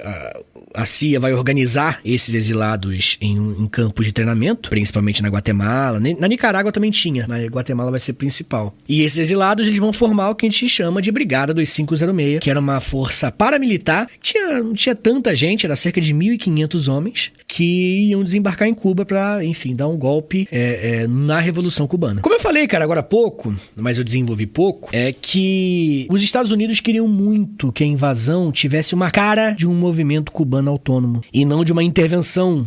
a CIA vai organizar esses exilados em campos de treinamento, principalmente na Guatemala. Na Nicarágua também tinha, mas Guatemala vai ser principal. E esses exilados, eles vão formar o que a gente chama de Brigada 2506, que era uma força paramilitar. Não tinha tanta gente, era cerca de 1.500 homens, que iam desembarcar em Cuba para, enfim, dar um golpe na Revolução Cubana. Como eu falei, cara, agora há pouco, mas eu desenvolvi pouco, é que os Estados Unidos queriam muito que a invasão tivesse uma cara de um movimento cubano autônomo e não de uma intervenção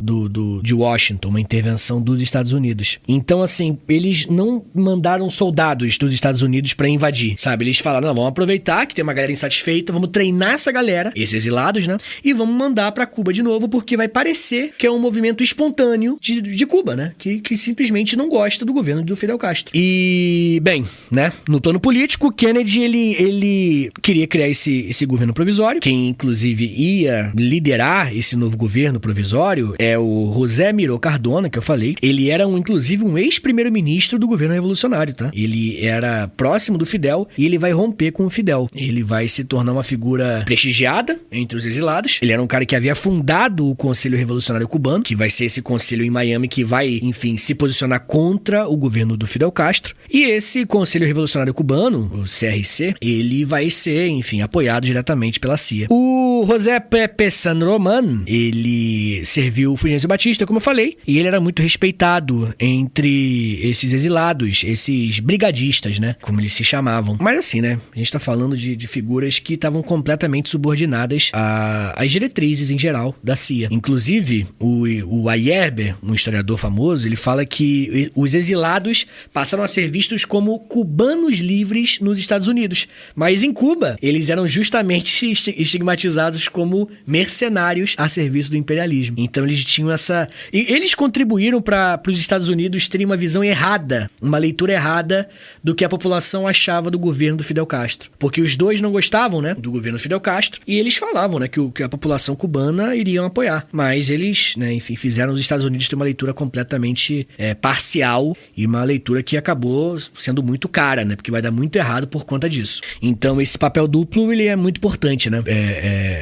de Washington, uma intervenção dos Estados Unidos. Então, assim, eles não mandaram soldados dos Estados Unidos pra invadir, sabe? Eles falaram, não, vamos aproveitar que tem uma galera insatisfeita, vamos treinar essa galera, esses exilados, né? E vamos mandar pra Cuba de novo, porque vai parecer que é um movimento espontâneo de Cuba, né? Que simplesmente não gosta do governo do Fidel Castro. E, bem, né? No plano político, Kennedy, ele queria criar esse governo provisório. Quem, inclusive, ia liderar esse novo governo provisório é o José Miró Cardona, que eu falei. Ele era, inclusive, um ex-primeiro-ministro do governo revolucionário, tá? Ele era próximo do Fidel e ele vai romper com o Fidel. Ele vai se tornar uma figura prestigiada entre os exilados. Ele era um cara que havia fundado o Conselho Revolucionário Cubano, que vai ser esse conselho em Miami que vai, enfim, se posicionar contra o governo do Fidel Castro. E esse Conselho Revolucionário Cubano, o CRC, ele vai ser, enfim, apoiado diretamente pela CIA. O José Pepe San Román, ele serviu o Fulgêncio Batista, como eu falei, e ele era muito respeitado entre esses exilados, esses brigadistas, né, como eles se chamavam. Mas assim, né, a gente tá falando de figuras que estavam completamente subordinadas às diretrizes em geral da CIA. Inclusive, o Ayerbe, um historiador famoso, ele fala que os exilados passaram a ser vistos como cubanos livres nos Estados Unidos, mas em Cuba, eles eram justamente estigmatizados como mercenários a serviço do imperialismo. Então eles tinham essa... E eles contribuíram para os Estados Unidos terem uma visão errada, uma leitura errada do que a população achava do governo do Fidel Castro. Porque os dois não gostavam, né, do governo Fidel Castro, e eles falavam, né, que a população cubana iriam apoiar. Mas eles, né, enfim, fizeram os Estados Unidos ter uma leitura completamente parcial e uma leitura que acabou sendo muito cara, né, porque vai dar muito errado por conta disso. Então esse papel duplo, ele é muito importante, né.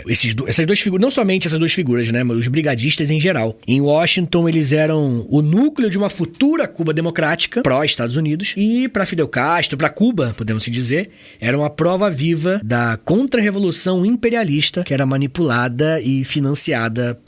essas duas figuras, não somente essas duas figuras, né, mas os brigadistas em geral. Em Washington, eles eram o núcleo de uma futura Cuba democrática, pró-Estados Unidos, e para Fidel Castro, para Cuba, podemos dizer, era uma prova viva da contra-revolução imperialista que era manipulada e financiada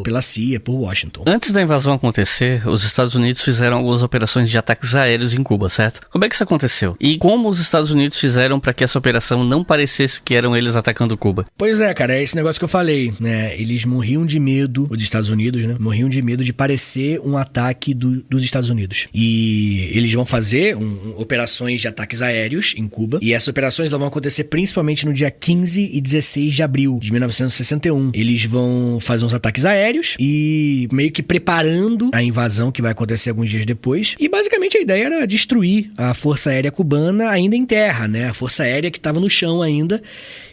pela CIA, por Washington. Antes da invasão acontecer, os Estados Unidos fizeram algumas operações de ataques aéreos em Cuba, certo? Como é que isso aconteceu? E como os Estados Unidos fizeram para que essa operação não parecesse que eram eles atacando Cuba? Pois é, cara, é esse negócio que eu falei, né? Eles morriam de medo, os Estados Unidos, né? Morriam de medo de parecer um ataque dos Estados Unidos. E eles vão fazer operações de ataques aéreos em Cuba. E essas operações vão acontecer principalmente no dia 15 e 16 de abril de 1961. Eles vão fazer uns ataques aéreos e meio que preparando a invasão que vai acontecer alguns dias depois. E basicamente a ideia era destruir a Força Aérea Cubana ainda em terra, né? A Força Aérea que estava no chão ainda.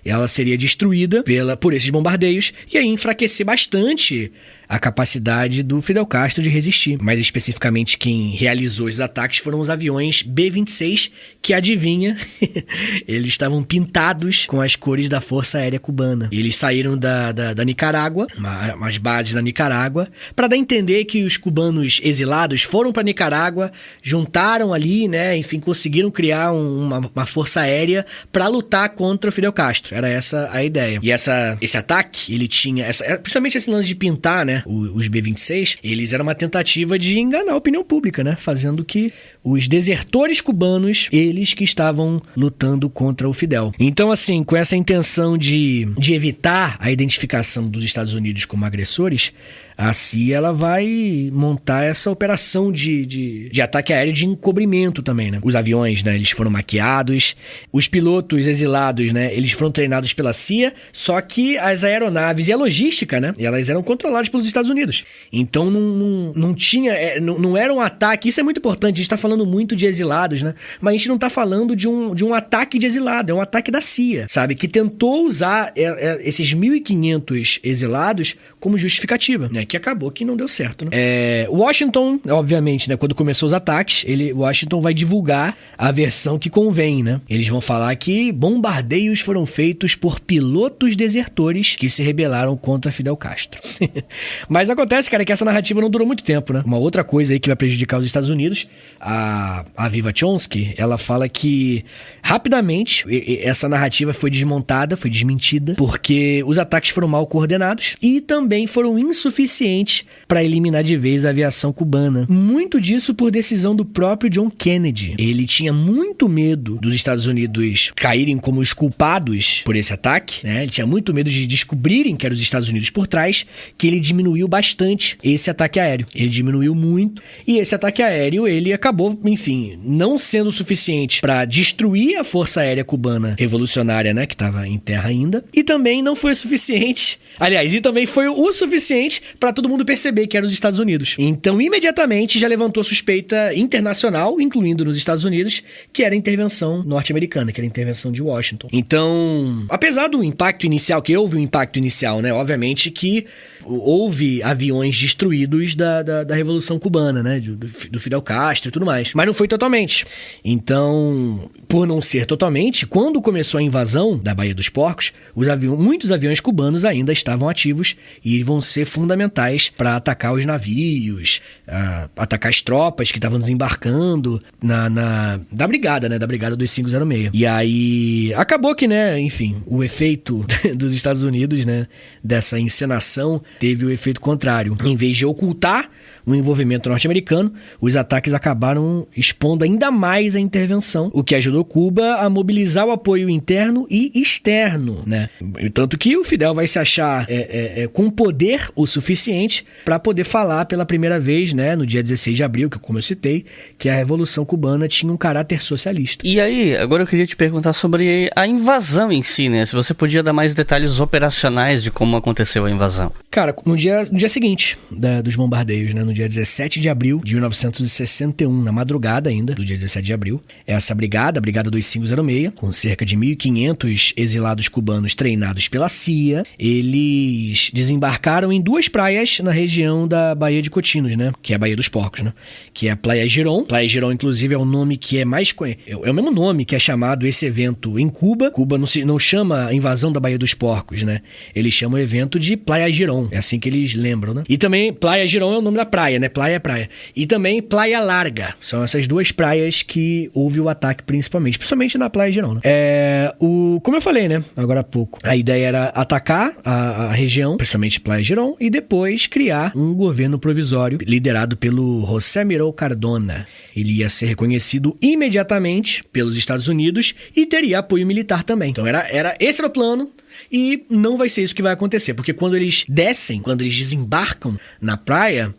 Ela seria destruída por esses bombardeios e aí enfraquecer bastante a capacidade do Fidel Castro de resistir. Mais especificamente, quem realizou esses ataques foram os aviões B-26, que adivinha, eles estavam pintados com as cores da Força Aérea Cubana. Eles saíram da Nicarágua, umas bases da Nicarágua, para dar a entender que os cubanos exilados foram para Nicarágua, juntaram ali, né, enfim, conseguiram criar uma força aérea para lutar contra o Fidel Castro. Era essa a ideia. E esse ataque, ele tinha, principalmente esse lance de pintar, né, os B-26, eles eram uma tentativa de enganar a opinião pública, né? Fazendo que os desertores cubanos, eles que estavam lutando contra o Fidel. Então, assim, com essa intenção de evitar a identificação dos Estados Unidos como agressores, a CIA ela vai montar essa operação de ataque aéreo de encobrimento também, né? Os aviões, né, eles foram maquiados, os pilotos exilados, né, eles foram treinados pela CIA, só que as aeronaves e a logística, né, elas eram controladas pelos Estados Unidos. Então não tinha, não era um ataque, isso é muito importante, a gente está falando muito de exilados, né, mas a gente não está falando de um ataque de exilado, é um ataque da CIA, sabe, que tentou usar esses 1.500 exilados como justificativa, né, que acabou que não deu certo, né? Washington, obviamente, né, quando começou os ataques, Washington vai divulgar a versão que convém, né? Eles vão falar que bombardeios foram feitos por pilotos desertores que se rebelaram contra Fidel Castro. Mas acontece, cara, que essa narrativa não durou muito tempo, né? Uma outra coisa aí que vai prejudicar os Estados Unidos, a Viva Chomsky, ela fala que rapidamente essa narrativa foi desmontada, foi desmentida, porque os ataques foram mal coordenados e também foram insuficientes para eliminar de vez a aviação cubana. Muito disso por decisão do próprio John Kennedy. Ele tinha muito medo dos Estados Unidos caírem como os culpados por esse ataque, né? Ele tinha muito medo de descobrirem que eram os Estados Unidos por trás, que ele diminuiu bastante esse ataque aéreo. Ele diminuiu muito e esse ataque aéreo, ele acabou, enfim, não sendo suficiente para destruir a Força Aérea Cubana Revolucionária, né, que estava em terra ainda, e também não foi o suficiente, aliás, e também foi o suficiente para todo mundo perceber que eram os Estados Unidos. Então, imediatamente, já levantou suspeita internacional, incluindo nos Estados Unidos, que era a intervenção norte-americana, que era a intervenção de Washington. Então, apesar do impacto inicial, que houve um impacto inicial, né? Obviamente que houve aviões destruídos da Revolução Cubana, né? Do Fidel Castro e tudo mais. Mas não foi totalmente. Então, por não ser totalmente, quando começou a invasão da Baía dos Porcos, muitos aviões cubanos ainda estavam ativos e vão ser fundamentais para atacar os navios, atacar as tropas que estavam desembarcando da brigada, né? Da brigada dos 506. E aí, acabou que, né? Enfim, o efeito dos Estados Unidos, né? Dessa encenação teve o efeito contrário. Em vez de ocultar o envolvimento norte-americano, os ataques acabaram expondo ainda mais a intervenção, o que ajudou Cuba a mobilizar o apoio interno e externo, né? Tanto que o Fidel vai se achar com poder o suficiente para poder falar pela primeira vez, né, no dia 16 de abril, que como eu citei, que a Revolução Cubana tinha um caráter socialista. E aí, agora eu queria te perguntar sobre a invasão em si, né? Se você podia dar mais detalhes operacionais de como aconteceu a invasão. Cara, no dia seguinte dos bombardeios, né, no dia 17 de abril de 1961, na madrugada ainda, do dia 17 de abril. Essa brigada, a Brigada 2506, com cerca de 1.500 exilados cubanos treinados pela CIA, eles desembarcaram em 2 praias na região da Baía de Cotinos, né? Que é a Baía dos Porcos, né? Que é a Playa Girón. Playa Girón, inclusive, é o nome que é mais... É o mesmo nome que é chamado esse evento em Cuba. Cuba não chama a invasão da Baía dos Porcos, né? Eles chamam o evento de Playa Girón. É assim que eles lembram, né? E também, Playa Girón é o nome da praia, né? Praia é praia. E também Playa Larga. São essas 2 praias que houve o ataque principalmente na Playa Girón, né? Como eu falei, né? Agora há pouco. A ideia era atacar a região, principalmente Playa Girón, e depois criar um governo provisório liderado pelo José Miró Cardona. Ele ia ser reconhecido imediatamente pelos Estados Unidos e teria apoio militar também. Então esse era o plano. E não vai ser isso que vai acontecer, porque quando eles desembarcam na praia,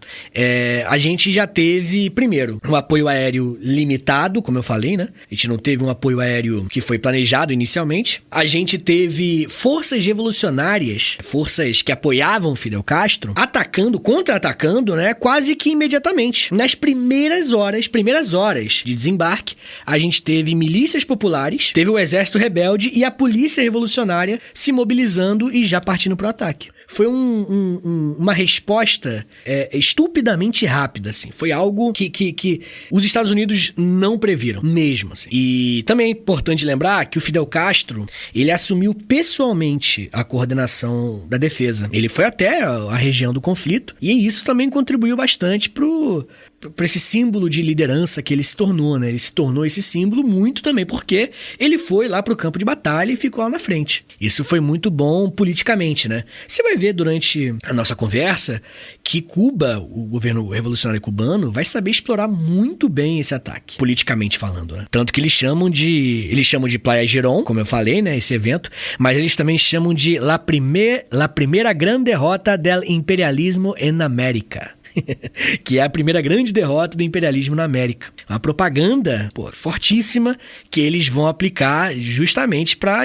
a gente já teve, primeiro, um apoio aéreo limitado, como eu falei, né? A gente não teve um apoio aéreo que foi planejado inicialmente. A gente teve forças revolucionárias, forças que apoiavam Fidel Castro, contra-atacando, né? Quase que imediatamente. Nas primeiras horas de desembarque, a gente teve milícias populares, teve o exército rebelde e a polícia revolucionária se mobilizando e já partindo para o ataque. Foi uma resposta estupidamente rápida, assim. Foi algo que os Estados Unidos não previram, mesmo, assim. E também é importante lembrar que o Fidel Castro, ele assumiu pessoalmente a coordenação da defesa. Ele foi até a região do conflito e isso também contribuiu bastante para esse símbolo de liderança que ele se tornou, né? Ele se tornou esse símbolo muito também porque ele foi lá pro campo de batalha e ficou lá na frente. Isso foi muito bom politicamente, né? Você vai ver durante a nossa conversa que Cuba, o governo revolucionário cubano, vai saber explorar muito bem esse ataque, politicamente falando, né? Tanto que eles chamam de Playa Girón, como eu falei, né? Esse evento, mas eles também chamam de La Primera Gran Derrota del Imperialismo en América. Que é a primeira grande derrota do imperialismo na América. Uma propaganda fortíssima que eles vão aplicar justamente para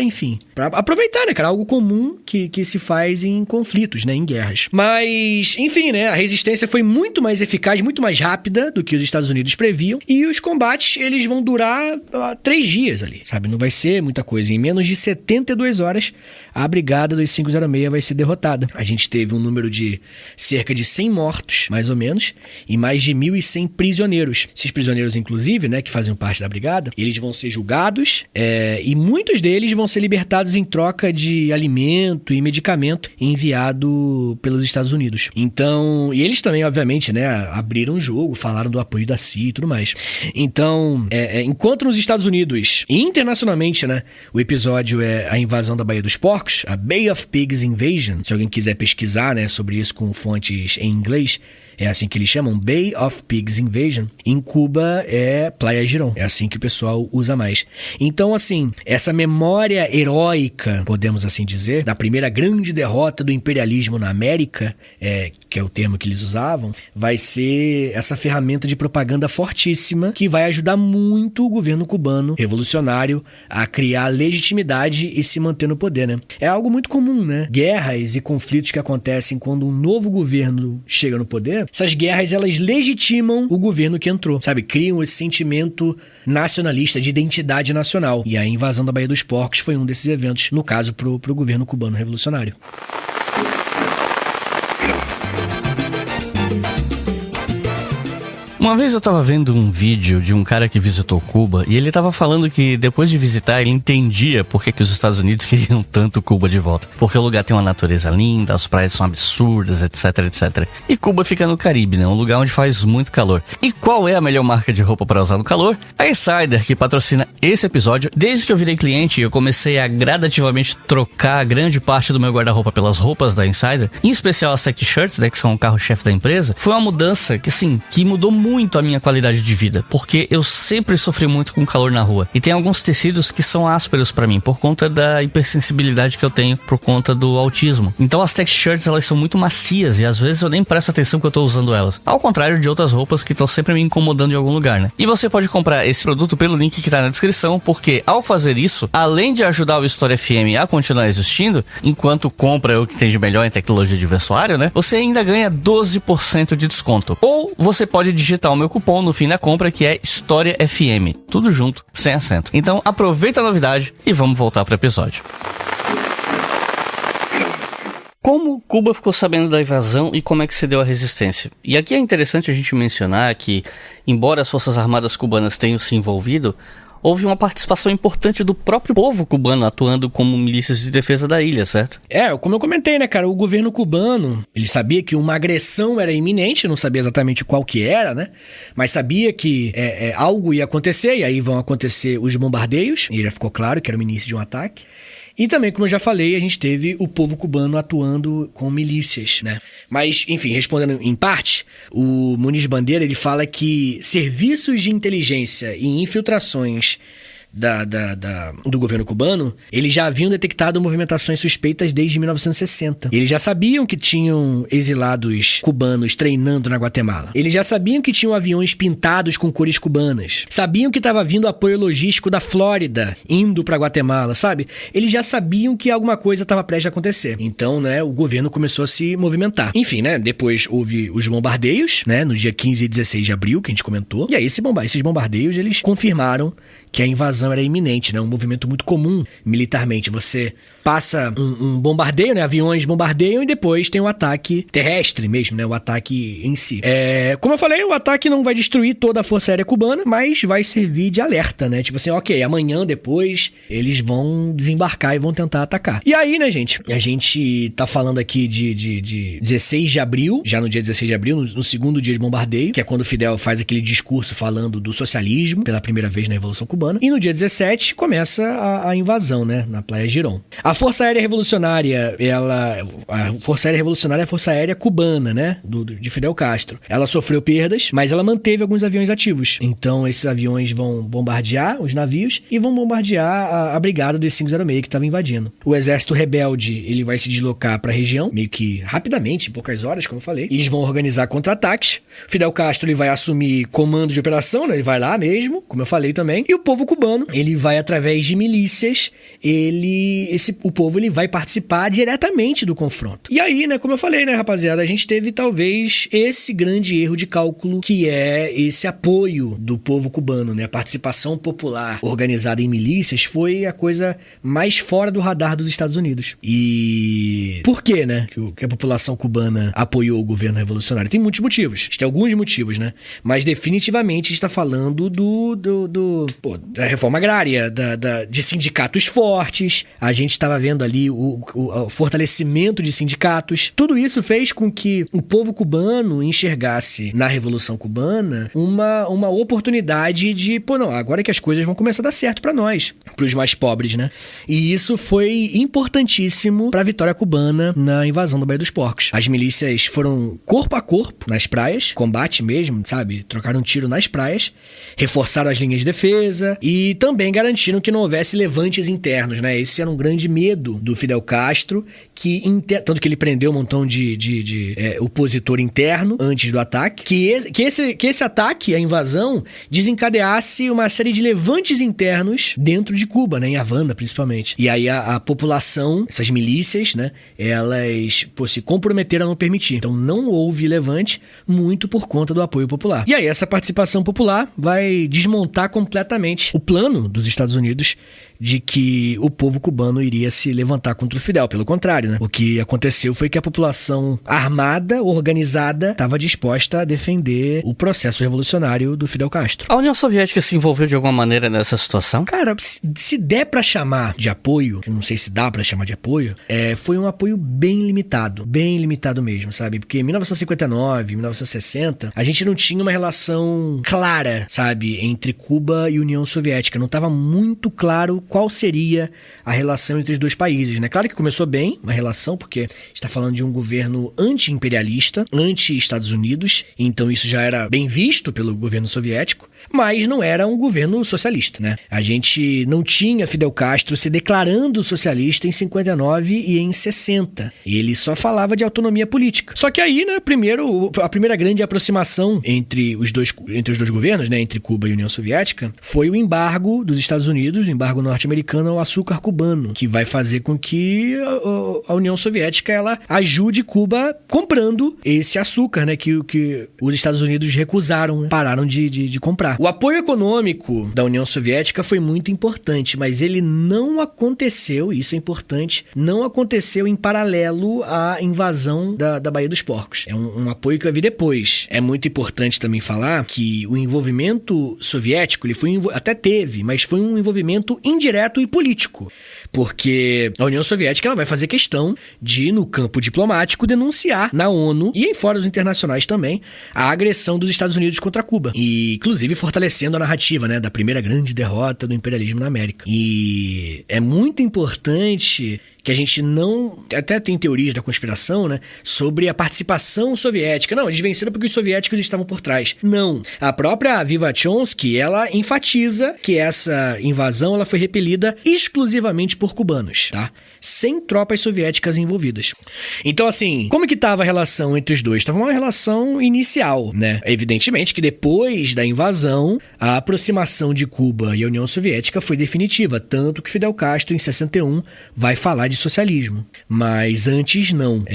aproveitar, né, cara? Algo comum que se faz em conflitos, né, em guerras. Mas, enfim, né, a resistência foi muito mais eficaz, muito mais rápida do que os Estados Unidos previam e os combates, eles vão durar 3 dias ali, sabe? Não vai ser muita coisa. Em menos de 72 horas, a Brigada 2506 vai ser derrotada. A gente teve um número de cerca de 100 mortos, mais ou menos, e mais de 1.100 prisioneiros. Esses prisioneiros, inclusive, né, que faziam parte da brigada, eles vão ser julgados e muitos deles vão ser libertados em troca de alimento e medicamento enviado pelos Estados Unidos. Então, e eles também, obviamente, né, abriram o jogo, falaram do apoio da CIA e tudo mais. Então, enquanto nos Estados Unidos, e internacionalmente, né, o episódio é a invasão da Baía dos Porcos, a Bay of Pigs Invasion, se alguém quiser pesquisar, né, sobre isso com fontes em inglês, é assim que eles chamam, Bay of Pigs Invasion. Em Cuba é Playa Girón. É assim que o pessoal usa mais. Então, assim, essa memória heróica, podemos assim dizer, da primeira grande derrota do imperialismo na América, que é o termo que eles usavam, vai ser essa ferramenta de propaganda fortíssima que vai ajudar muito o governo cubano revolucionário a criar legitimidade e se manter no poder, né? É algo muito comum, né? Guerras e conflitos que acontecem quando um novo governo chega no poder, essas guerras, elas legitimam o governo que entrou, sabe? Criam esse sentimento nacionalista, de identidade nacional. E a invasão da Baía dos Porcos foi um desses eventos, no caso, pro governo cubano revolucionário. Uma vez eu tava vendo um vídeo de um cara que visitou Cuba e ele tava falando que depois de visitar ele entendia por que os Estados Unidos queriam tanto Cuba de volta. Porque o lugar tem uma natureza linda, as praias são absurdas, etc, etc. E Cuba fica no Caribe, né? Um lugar onde faz muito calor. E qual é a melhor marca de roupa para usar no calor? A Insider, que patrocina esse episódio. Desde que eu virei cliente, eu comecei a gradativamente trocar grande parte do meu guarda-roupa pelas roupas da Insider, em especial as Tech Shirts, né, que são o carro-chefe da empresa. Foi uma mudança que, assim, que mudou muito muito a minha qualidade de vida, porque eu sempre sofri muito com calor na rua. E tem alguns tecidos que são ásperos pra mim, por conta da hipersensibilidade que eu tenho por conta do autismo. Então as tech shirts, elas são muito macias e às vezes eu nem presto atenção que eu tô usando elas. Ao contrário de outras roupas que estão sempre me incomodando em algum lugar, né? E você pode comprar esse produto pelo link que tá na descrição, porque ao fazer isso, além de ajudar o História FM a continuar existindo, enquanto compra o que tem de melhor em tecnologia de vestuário, né? Você ainda ganha 12% de desconto. Ou você pode digitar o meu cupom no fim da compra, que é História FM. Tudo junto, sem acento. Então aproveita a novidade e vamos voltar pro episódio. Como Cuba ficou sabendo da invasão e como é que se deu a resistência? E aqui é interessante a gente mencionar que, embora as Forças Armadas cubanas tenham se envolvido, houve uma participação importante do próprio povo cubano atuando como milícias de defesa da ilha, certo? Como eu comentei, né, cara, o governo cubano, ele sabia que uma agressão era iminente, não sabia exatamente qual que era, né, mas sabia que algo ia acontecer, e aí vão acontecer os bombardeios, e já ficou claro que era o início de um ataque. E também, como eu já falei, a gente teve o povo cubano atuando com milícias, né? Mas, enfim, respondendo em parte, o Muniz Bandeira, ele fala que serviços de inteligência e infiltrações do governo cubano, eles já haviam detectado movimentações suspeitas desde 1960. Eles já sabiam que tinham exilados cubanos treinando na Guatemala. Eles já sabiam que tinham aviões pintados com cores cubanas. Sabiam que estava vindo apoio logístico da Flórida indo para Guatemala, sabe? Eles já sabiam que alguma coisa estava prestes a acontecer. Então, né, o governo começou a se movimentar. Enfim, né, depois houve os bombardeios, né, no dia 15 e 16 de abril, que a gente comentou. E aí esses bombardeios, eles confirmaram que a invasão era iminente, né? Um movimento muito comum militarmente. Você passa um bombardeio, né? Aviões bombardeiam e depois tem o ataque terrestre mesmo, né? O ataque em si. Como eu falei, o ataque não vai destruir toda a Força Aérea Cubana, mas vai servir de alerta, né? Tipo assim, ok, amanhã depois eles vão desembarcar e vão tentar atacar. E aí, né, gente? A gente tá falando aqui de 16 de abril, já no dia 16 de abril, no segundo dia de bombardeio, que é quando o Fidel faz aquele discurso falando do socialismo pela primeira vez na Revolução Cubana. E no dia 17 começa a invasão, né, na Playa Girón. A Força Aérea Revolucionária, a Força Aérea Revolucionária é a Força Aérea Cubana, né, de Fidel Castro. Ela sofreu perdas, mas ela manteve alguns aviões ativos. Então esses aviões vão bombardear os navios e vão bombardear a brigada dos 506 que estava invadindo. O exército rebelde, ele vai se deslocar para a região, meio que rapidamente, em poucas horas, como eu falei. E eles vão organizar contra-ataques. Fidel Castro, ele vai assumir comando de operação, né, ele vai lá mesmo, como eu falei também. E o povo cubano, ele vai através de milícias, o povo ele vai participar diretamente do confronto. E aí, né, como eu falei, né, rapaziada, a gente teve talvez esse grande erro de cálculo, que é esse apoio do povo cubano, né, a participação popular organizada em milícias foi a coisa mais fora do radar dos Estados Unidos. E por que, né, que a população cubana apoiou o governo revolucionário? Tem muitos motivos, tem alguns motivos, né, mas definitivamente está falando da reforma agrária, de sindicatos fortes. A gente estava vendo ali o fortalecimento de sindicatos. Tudo isso fez com que o povo cubano enxergasse na Revolução Cubana uma oportunidade de, agora que as coisas vão começar a dar certo para nós, para os mais pobres, né? E isso foi importantíssimo para a vitória cubana na invasão da Baía dos Porcos. As milícias foram corpo a corpo nas praias, combate mesmo, sabe? Trocaram tiro nas praias, reforçaram as linhas de defesa e também garantiram que não houvesse levantes internos, né? Esse era um grande medo do Fidel Castro, tanto que ele prendeu um montão de opositor interno antes do ataque, que esse ataque, a invasão, desencadeasse uma série de levantes internos dentro de Cuba, né? Em Havana, principalmente. E aí a população, essas milícias, né? Elas se comprometeram a não permitir. Então não houve levante, muito por conta do apoio popular. E aí essa participação popular vai desmontar completamente o plano dos Estados Unidos de que o povo cubano iria se levantar contra o Fidel. Pelo contrário, né? O que aconteceu foi que a população armada, organizada, estava disposta a defender o processo revolucionário do Fidel Castro. A União Soviética se envolveu de alguma maneira nessa situação? Cara, se der pra chamar de apoio, eu não sei se dá pra chamar de apoio, foi um apoio bem limitado mesmo, sabe? Porque em 1959, 1960, a gente não tinha uma relação clara, sabe? Entre Cuba e União Soviética. Não estava muito claro qual seria a relação entre os dois países, né? Claro que começou bem a relação, porque está falando de um governo anti-imperialista, anti-Estados Unidos, então isso já era bem visto pelo governo soviético, mas não era um governo socialista, né? A gente não tinha Fidel Castro se declarando socialista em 59 e em 60. Ele só falava de autonomia política. Só que aí, né, a primeira grande aproximação entre os dois governos, né, entre Cuba e a União Soviética, foi o embargo dos Estados Unidos, o embargo norte-americano ao açúcar cubano, que vai fazer com que a União Soviética ela ajude Cuba comprando esse açúcar, né, que os Estados Unidos recusaram, né, pararam de comprar. O apoio econômico da União Soviética foi muito importante, mas ele não aconteceu, isso é importante, não aconteceu em paralelo à invasão da Baía dos Porcos. É um apoio que vai vir depois. É muito importante também falar que o envolvimento soviético, ele foi até teve, mas foi um envolvimento indireto e político. Porque a União Soviética ela vai fazer questão de, no campo diplomático, denunciar na ONU e em fóruns internacionais também a agressão dos Estados Unidos contra Cuba. E, inclusive, fortalecendo a narrativa, né, da primeira grande derrota do imperialismo na América. E é muito importante que a gente não... Até tem teorias da conspiração, né? Sobre a participação soviética. Não, eles venceram porque os soviéticos estavam por trás. Não. A própria Aviva Chomsky, ela enfatiza que essa invasão ela foi repelida exclusivamente por cubanos, tá? Sem tropas soviéticas envolvidas. Então, assim, como que estava a relação entre os dois? Estava uma relação inicial, né? Evidentemente que depois da invasão, a aproximação de Cuba e a União Soviética foi definitiva, tanto que Fidel Castro, em 61, vai falar de socialismo. Mas antes, não.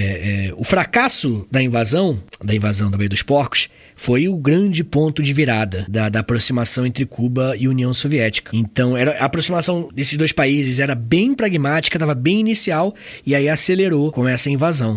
O fracasso da invasão da Baía dos Porcos, foi o grande ponto de virada da aproximação entre Cuba e União Soviética. Então, a aproximação desses dois países era bem pragmática, estava bem inicial, e aí acelerou com essa invasão.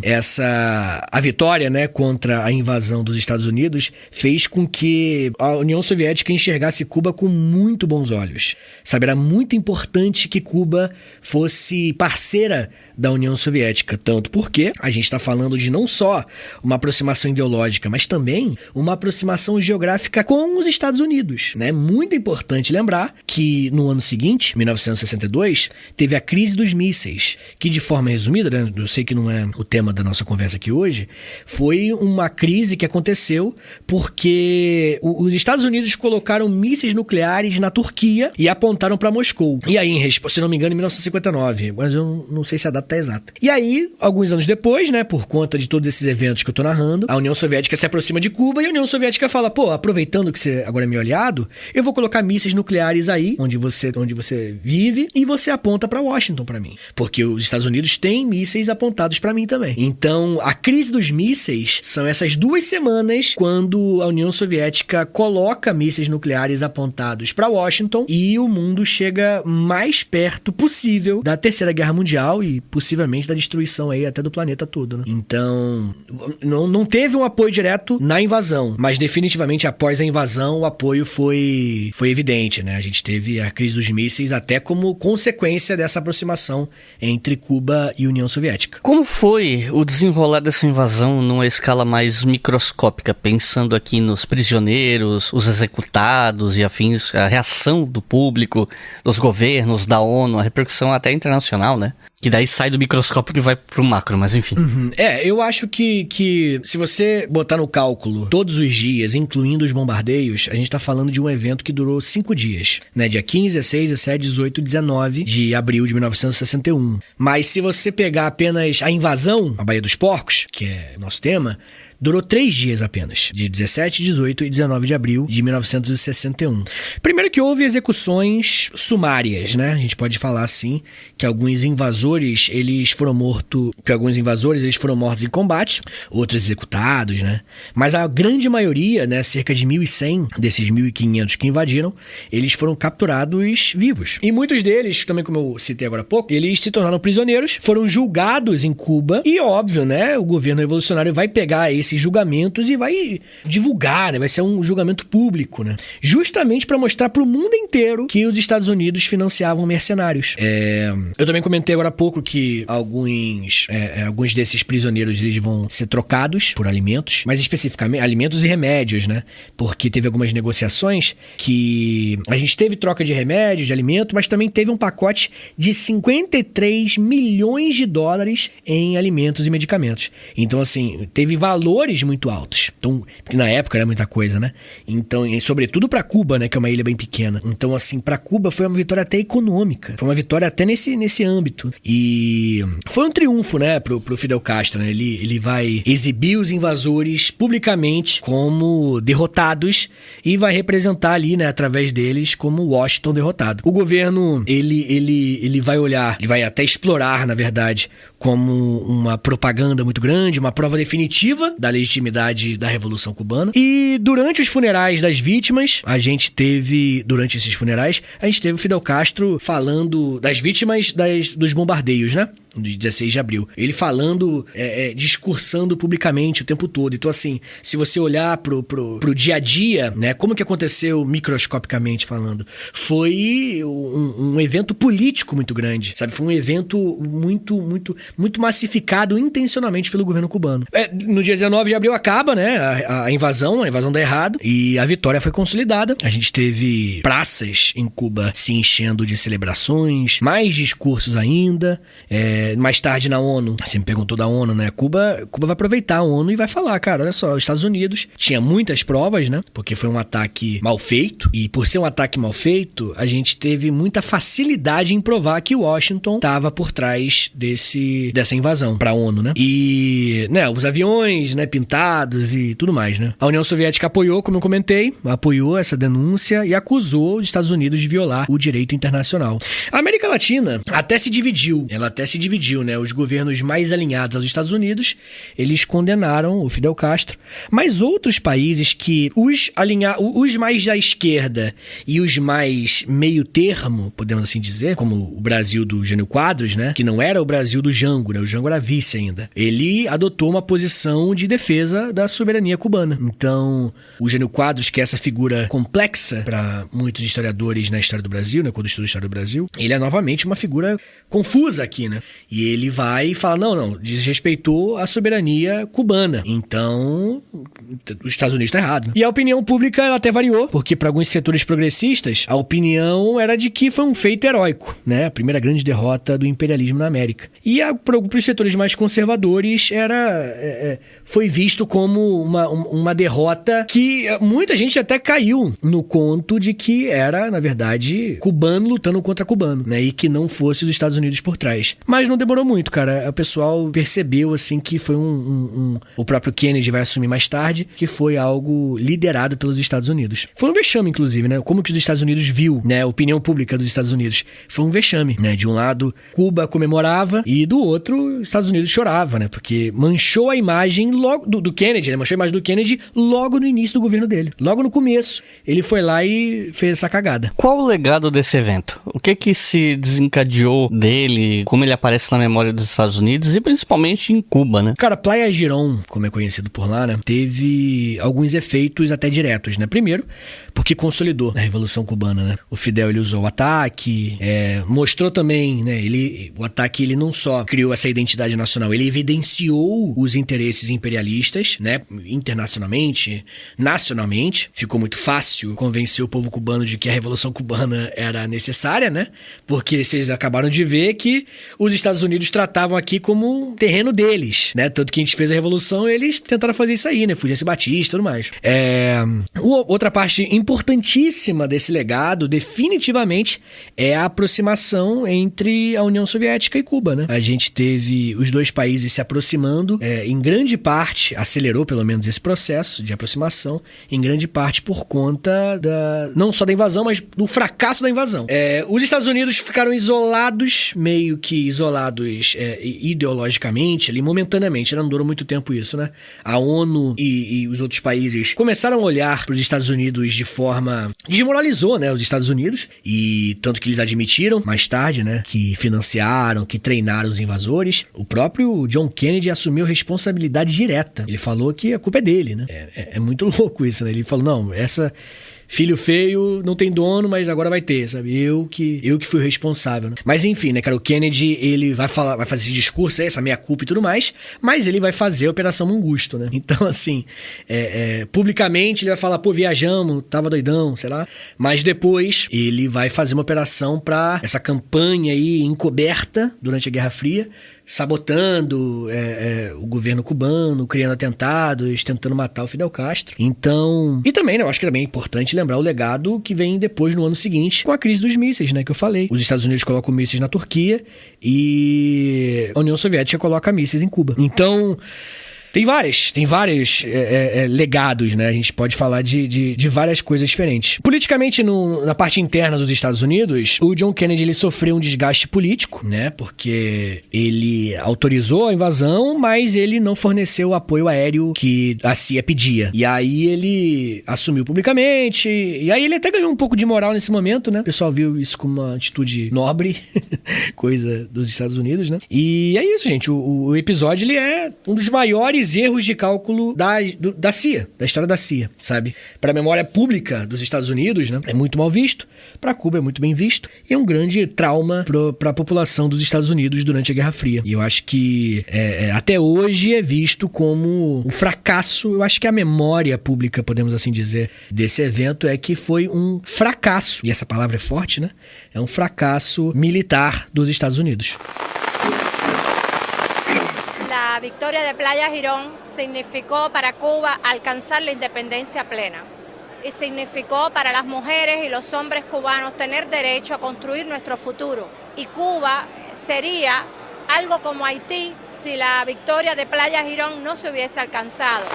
A vitória, né, contra a invasão dos Estados Unidos fez com que a União Soviética enxergasse Cuba com muito bons olhos. Sabe, era muito importante que Cuba fosse parceira da União Soviética, tanto porque a gente está falando de não só uma aproximação ideológica, mas também uma aproximação geográfica com os Estados Unidos, né? Muito importante lembrar que no ano seguinte, 1962, teve a crise dos mísseis, que de forma resumida, né, eu sei que não é o tema da nossa conversa aqui hoje, foi uma crise que aconteceu porque os Estados Unidos colocaram mísseis nucleares na Turquia e apontaram para Moscou. E aí, se não me engano, em 1959, mas eu não sei se a data é exata. E aí, alguns anos depois, né, por conta de todos esses eventos que eu tô narrando, a União Soviética se aproxima de Cuba e a União Soviética fala, pô, aproveitando que você agora é meu aliado, eu vou colocar mísseis nucleares aí, onde você vive, e você aponta pra Washington pra mim. Porque os Estados Unidos têm mísseis apontados pra mim também. Então, a crise dos mísseis são essas 2 semanas quando a União Soviética coloca mísseis nucleares apontados pra Washington e o mundo chega mais perto possível da Terceira Guerra Mundial e possivelmente da destruição aí até do planeta todo, né? Então, não teve um apoio direto na invasão, mas definitivamente após a invasão o apoio foi evidente, né? A gente teve a crise dos mísseis até como consequência dessa aproximação entre Cuba e União Soviética. Como foi o desenrolar dessa invasão numa escala mais microscópica, pensando aqui nos prisioneiros, os executados e afins, a reação do público, dos governos, da ONU, a repercussão até internacional, né? Que daí sai do microscópio e vai pro macro, mas enfim. Eu acho que se você botar no cálculo todos os dias, incluindo os bombardeios, a gente tá falando de um evento que durou 5 dias, né? Dia 15, 16, 17, 18, 19 de abril de 1961. Mas se você pegar apenas a invasão, a Baía dos Porcos, que é nosso tema, durou 3 dias apenas, de 17, 18 e 19 de abril de 1961. Primeiro que houve execuções sumárias, né? A gente pode falar assim, que alguns invasores, eles foram mortos em combate, outros executados, né? Mas a grande maioria, né, cerca de 1.100 desses 1.500 que invadiram, eles foram capturados vivos. E muitos deles, também como eu citei agora há pouco, eles se tornaram prisioneiros, foram julgados em Cuba e, óbvio, né, o governo revolucionário vai pegar esses esses julgamentos e vai divulgar, né? Vai ser um julgamento público, né? Justamente para mostrar para o mundo inteiro que os Estados Unidos financiavam mercenários. Eu também comentei agora há pouco que alguns desses prisioneiros eles vão ser trocados por alimentos, mas especificamente alimentos e remédios, né? Porque teve algumas negociações que a gente teve troca de remédios, de alimento, mas também teve um pacote de 53 milhões de dólares em alimentos e medicamentos. Então, assim, teve valores muito altos. Então, porque na época era muita coisa, né? Então, e sobretudo para Cuba, né? Que é uma ilha bem pequena. Então, assim, para Cuba foi uma vitória até econômica. Foi uma vitória até nesse âmbito. E foi um triunfo, né? Pro Fidel Castro, né? Ele vai exibir os invasores publicamente como derrotados e vai representar ali, né? Através deles como Washington derrotado. O governo, ele vai olhar, ele vai até explorar, na verdade, como uma propaganda muito grande, uma prova definitiva da legitimidade da Revolução Cubana. E durante os funerais das vítimas, durante esses funerais, a gente teve o Fidel Castro falando das vítimas dos bombardeios, né? De 16 de abril. Ele falando, discursando publicamente o tempo todo. Então, assim, se você olhar pro dia a dia, né? Como que aconteceu microscopicamente falando? Foi um evento político muito grande, sabe? Foi um evento muito massificado intencionalmente pelo governo cubano. No dia 19 de abril acaba, né? A invasão dá errado e a vitória foi consolidada. A gente teve praças em Cuba se enchendo de celebrações, mais discursos ainda. Mais tarde na ONU, você me perguntou da ONU, né? Cuba vai aproveitar a ONU e vai falar, cara, olha só, os Estados Unidos tinha muitas provas, né? Porque foi um ataque mal feito, e por ser um ataque mal feito, a gente teve muita facilidade em provar que Washington estava por trás dessa invasão pra ONU, né? E, né, os aviões, né, pintados e tudo mais, né? A União Soviética apoiou, como eu comentei, apoiou essa denúncia e acusou os Estados Unidos de violar o direito internacional. A América Latina até se dividiu, né? Os governos mais alinhados aos Estados Unidos, eles condenaram o Fidel Castro, mas outros países que os mais à esquerda e os mais meio termo, podemos assim dizer, como o Brasil do Jânio Quadros, né? Que não era o Brasil do Jango, né? O Jango era vice ainda. Ele adotou uma posição de defesa da soberania cubana. Então, o Jânio Quadros, que é essa figura complexa para muitos historiadores na história do Brasil, né? Quando estudam a história do Brasil, ele é novamente uma figura confusa aqui, né? E ele vai e fala, não, desrespeitou a soberania cubana. Então, os Estados Unidos está errado. E a opinião pública, ela até variou, porque para alguns setores progressistas, a opinião era de que foi um feito heróico, né? A primeira grande derrota do imperialismo na América. E para os setores mais conservadores, foi visto como uma derrota que muita gente até caiu no conto de que era, na verdade, cubano lutando contra cubano, né? E que não fosse dos Estados Unidos por trás. Mas não demorou muito, cara. O pessoal percebeu, assim, que foi o próprio Kennedy vai assumir mais tarde, que foi algo liderado pelos Estados Unidos. Foi um vexame, inclusive, né? Como que os Estados Unidos viu, né? A opinião pública dos Estados Unidos. Foi um vexame, né? De um lado, Cuba comemorava e do outro, os Estados Unidos chorava, né? Porque manchou a imagem logo do Kennedy, né? Manchou a imagem do Kennedy logo no início do governo dele. Logo no começo, ele foi lá e fez essa cagada. Qual o legado desse evento? O que se desencadeou dele? Como ele aparece na memória dos Estados Unidos e principalmente em Cuba, né? Cara, Playa Girón, como é conhecido por lá, né? Teve alguns efeitos até diretos, né? Primeiro, porque consolidou a Revolução Cubana, né? O Fidel, ele usou o ataque, mostrou também, né? O ataque, ele não só criou essa identidade nacional, ele evidenciou os interesses imperialistas, né? Internacionalmente, nacionalmente. Ficou muito fácil convencer o povo cubano de que a Revolução Cubana era necessária, né? Porque vocês acabaram de ver que os Estados Unidos tratavam aqui como um terreno deles, né? Tanto que a gente fez a Revolução, eles tentaram fazer isso aí, né? Fulgêncio Batista e tudo mais. Outra parte importantíssima desse legado, definitivamente, é a aproximação entre a União Soviética e Cuba, né? A gente teve os dois países se aproximando, em grande parte, acelerou pelo menos esse processo de aproximação, em grande parte por conta não só da invasão, mas do fracasso da invasão. Os Estados Unidos ficaram isolados, meio que isolados ideologicamente, ali, momentaneamente, não durou muito tempo isso, né? A ONU e os outros países começaram a olhar para os Estados Unidos de forma, desmoralizou, né, os Estados Unidos, e tanto que eles admitiram mais tarde, né, que financiaram, que treinaram os invasores. O próprio John Kennedy assumiu responsabilidade direta. Ele falou que a culpa é dele, né? É muito louco isso, né? Ele falou, não, essa... Filho feio não tem dono, mas agora vai ter, sabe? Eu que fui o responsável, né? Mas enfim, né, cara, o Kennedy, ele vai fazer esse discurso, essa meia-culpa e tudo mais, mas ele vai fazer a Operação Mangusto, né? Então, assim, publicamente ele vai falar, pô, viajamos, tava doidão, sei lá. Mas depois ele vai fazer uma operação pra essa campanha aí encoberta durante a Guerra Fria, sabotando o governo cubano, criando atentados, tentando matar o Fidel Castro. Então... E também, né, eu acho que também é importante lembrar o legado que vem depois, no ano seguinte, com a crise dos mísseis, né, que eu falei. Os Estados Unidos colocam mísseis na Turquia e a União Soviética coloca mísseis em Cuba. Então... Tem vários legados, né? A gente pode falar de várias coisas diferentes. Politicamente, na parte interna dos Estados Unidos, o John Kennedy ele sofreu um desgaste político, né? Porque ele autorizou a invasão, mas ele não forneceu o apoio aéreo que a CIA pedia. E aí ele assumiu publicamente, e aí ele até ganhou um pouco de moral nesse momento, né? O pessoal viu isso como uma atitude nobre, coisa dos Estados Unidos, né? E é isso, gente. O episódio, ele é um dos maiores erros de cálculo da CIA, da história da CIA, sabe? Para a memória pública dos Estados Unidos, né, é muito mal visto, para Cuba é muito bem visto, e é um grande trauma para a população dos Estados Unidos durante a Guerra Fria. E eu acho que até hoje é visto como um fracasso. Eu acho que a memória pública, podemos assim dizer, desse evento é que foi um fracasso, e essa palavra é forte, né? É um fracasso militar dos Estados Unidos. La victoria de Playa Girón significó para Cuba alcanzar la independencia plena y significó para las mujeres y los hombres cubanos tener derecho a construir nuestro futuro. Y Cuba sería algo como Haití si la victoria de Playa Girón no se hubiese alcanzado.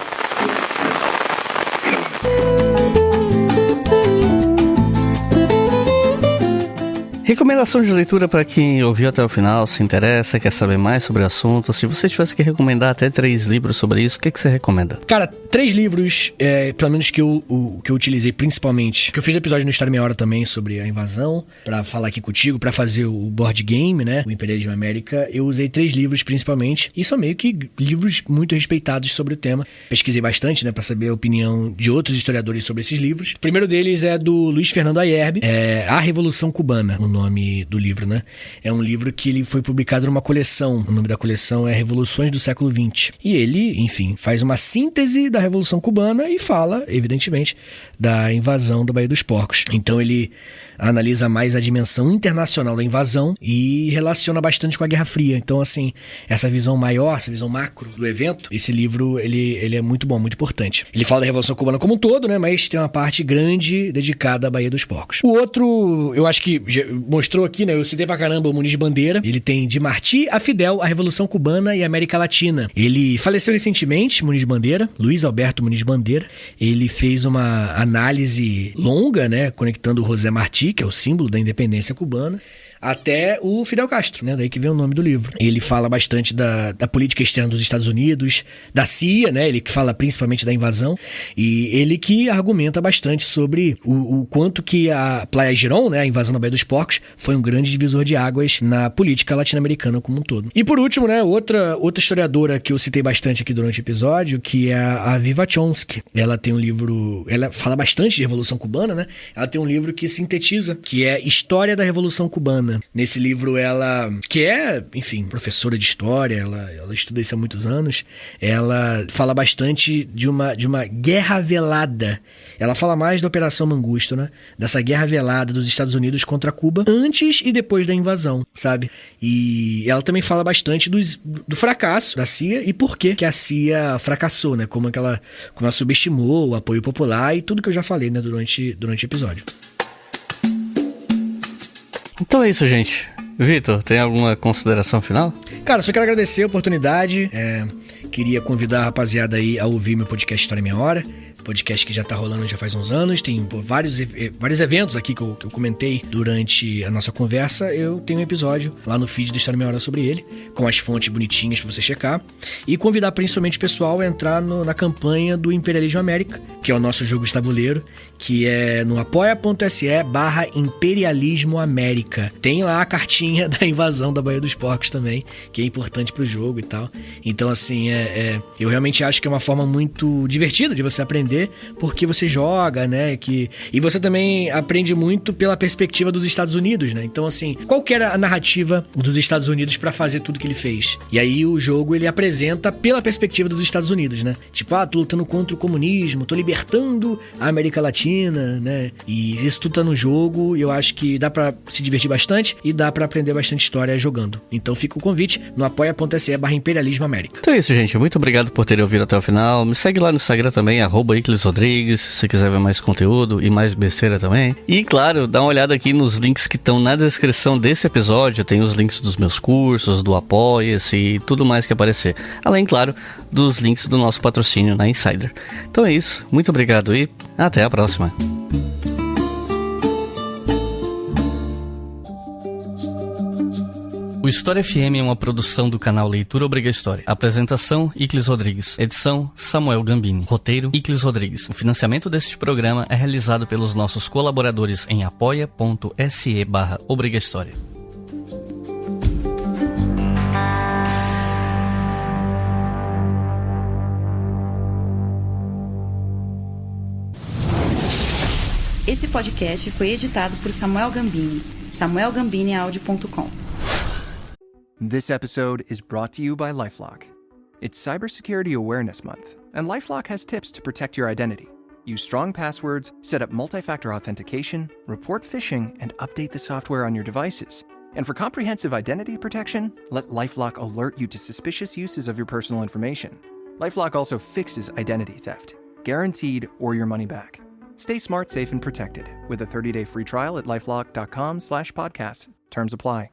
Recomendação de leitura para quem ouviu até o final, se interessa, quer saber mais sobre o assunto. Se você tivesse que recomendar até 3 livros sobre isso, o que você recomenda? Cara, 3 livros, pelo menos que eu utilizei principalmente, que eu fiz episódio no História Meia Hora também sobre a invasão, pra falar aqui contigo, pra fazer o board game, né, o Imperialismo América. Eu usei 3 livros principalmente, e são meio que livros muito respeitados sobre o tema. Pesquisei bastante, né, pra saber a opinião de outros historiadores sobre esses livros. O primeiro deles é do Luiz Fernando Ayerbe, A Revolução Cubana, o nome do livro, né? É um livro que ele foi publicado numa coleção. O nome da coleção é Revoluções do Século XX. E ele, enfim, faz uma síntese da Revolução Cubana e fala, evidentemente, da invasão da Baía dos Porcos. Então ele analisa mais a dimensão internacional da invasão e relaciona bastante com a Guerra Fria. Então, assim, essa visão maior, essa visão macro do evento, esse livro, ele é muito bom, muito importante. Ele fala da Revolução Cubana como um todo, né? Mas tem uma parte grande dedicada à Baía dos Porcos. O outro, eu acho que mostrou aqui, né? Eu citei pra caramba o Muniz Bandeira. Ele tem De Martí a Fidel, a Revolução Cubana e a América Latina. Ele faleceu recentemente, Muniz Bandeira, Luiz Alberto Muniz Bandeira. Ele fez uma análise longa, né? Conectando o José Martí, que é o símbolo da independência cubana, até o Fidel Castro, né? Daí que vem o nome do livro. Ele fala bastante da política externa dos Estados Unidos, da CIA, né? Ele que fala principalmente da invasão, e ele que argumenta bastante sobre o quanto que a Playa Girón, né? A invasão da Baía dos Porcos, foi um grande divisor de águas na política latino-americana como um todo. E por último, né? Outra historiadora que eu citei bastante aqui durante o episódio, que é a Viva Chomsky. Ela tem um livro... Ela fala bastante de Revolução Cubana, né? Ela tem um livro que sintetiza, que é História da Revolução Cubana. Nesse livro ela, que é, enfim, professora de história, ela estuda isso há muitos anos, ela fala bastante de uma guerra velada. Ela fala mais da Operação Mangusto, né? Dessa guerra velada dos Estados Unidos contra Cuba, antes e depois da invasão, sabe? E ela também fala bastante do fracasso da CIA e por que a CIA fracassou, né? Como ela subestimou o apoio popular e tudo que eu já falei, né? Durante o episódio. Então é isso, gente. Vitor, tem alguma consideração final? Cara, só quero agradecer a oportunidade. Queria convidar a rapaziada aí a ouvir meu podcast História Meia Hora, podcast que já tá rolando já faz uns anos, tem vários eventos aqui que eu comentei durante a nossa conversa. Eu tenho um episódio lá no feed do História Meia Hora sobre ele, com as fontes bonitinhas pra você checar, e convidar principalmente o pessoal a entrar na campanha do Imperialismo América, que é o nosso jogo de tabuleiro, que é no apoia.se/Imperialismo América. Tem lá a cartinha da invasão da Baía dos Porcos também, que é importante pro jogo e tal. Então, assim, eu realmente acho que é uma forma muito divertida de você aprender, porque você joga, né? E você também aprende muito pela perspectiva dos Estados Unidos, né? Então, assim, qual que era a narrativa dos Estados Unidos pra fazer tudo que ele fez? E aí o jogo, ele apresenta pela perspectiva dos Estados Unidos, né? Tipo, tô lutando contra o comunismo, tô libertando a América Latina, né? E isso tudo tá no jogo, e eu acho que dá pra se divertir bastante e dá pra aprender bastante história jogando. Então fica o convite no apoia.se/Imperialismo América. Então é isso, gente. Muito obrigado por terem ouvido até o final. Me segue lá no Instagram também, @IclisRodrigues, se você quiser ver mais conteúdo e mais besteira também. E claro, dá uma olhada aqui nos links que estão na descrição desse episódio. Tem os links dos meus cursos, do Apoia-se e tudo mais que aparecer. Além, claro, dos links do nosso patrocínio na Insider. Então é isso. Muito obrigado e até a próxima. O História FM é uma produção do canal Leitura Obriga História. Apresentação, Iclis Rodrigues. Edição, Samuel Gambini. Roteiro, Iclis Rodrigues. O financiamento deste programa é realizado pelos nossos colaboradores em apoia.se/Obriga História. Esse podcast foi editado por Samuel Gambini. samuelgambiniaudio.com. This episode is brought to you by LifeLock. It's Cybersecurity Awareness Month, and LifeLock has tips to protect your identity. Use strong passwords, set up multi-factor authentication, report phishing, and update the software on your devices. And for comprehensive identity protection, let LifeLock alert you to suspicious uses of your personal information. LifeLock also fixes identity theft, guaranteed or your money back. Stay smart, safe, and protected with a 30-day free trial at LifeLock.com/podcast. Terms apply.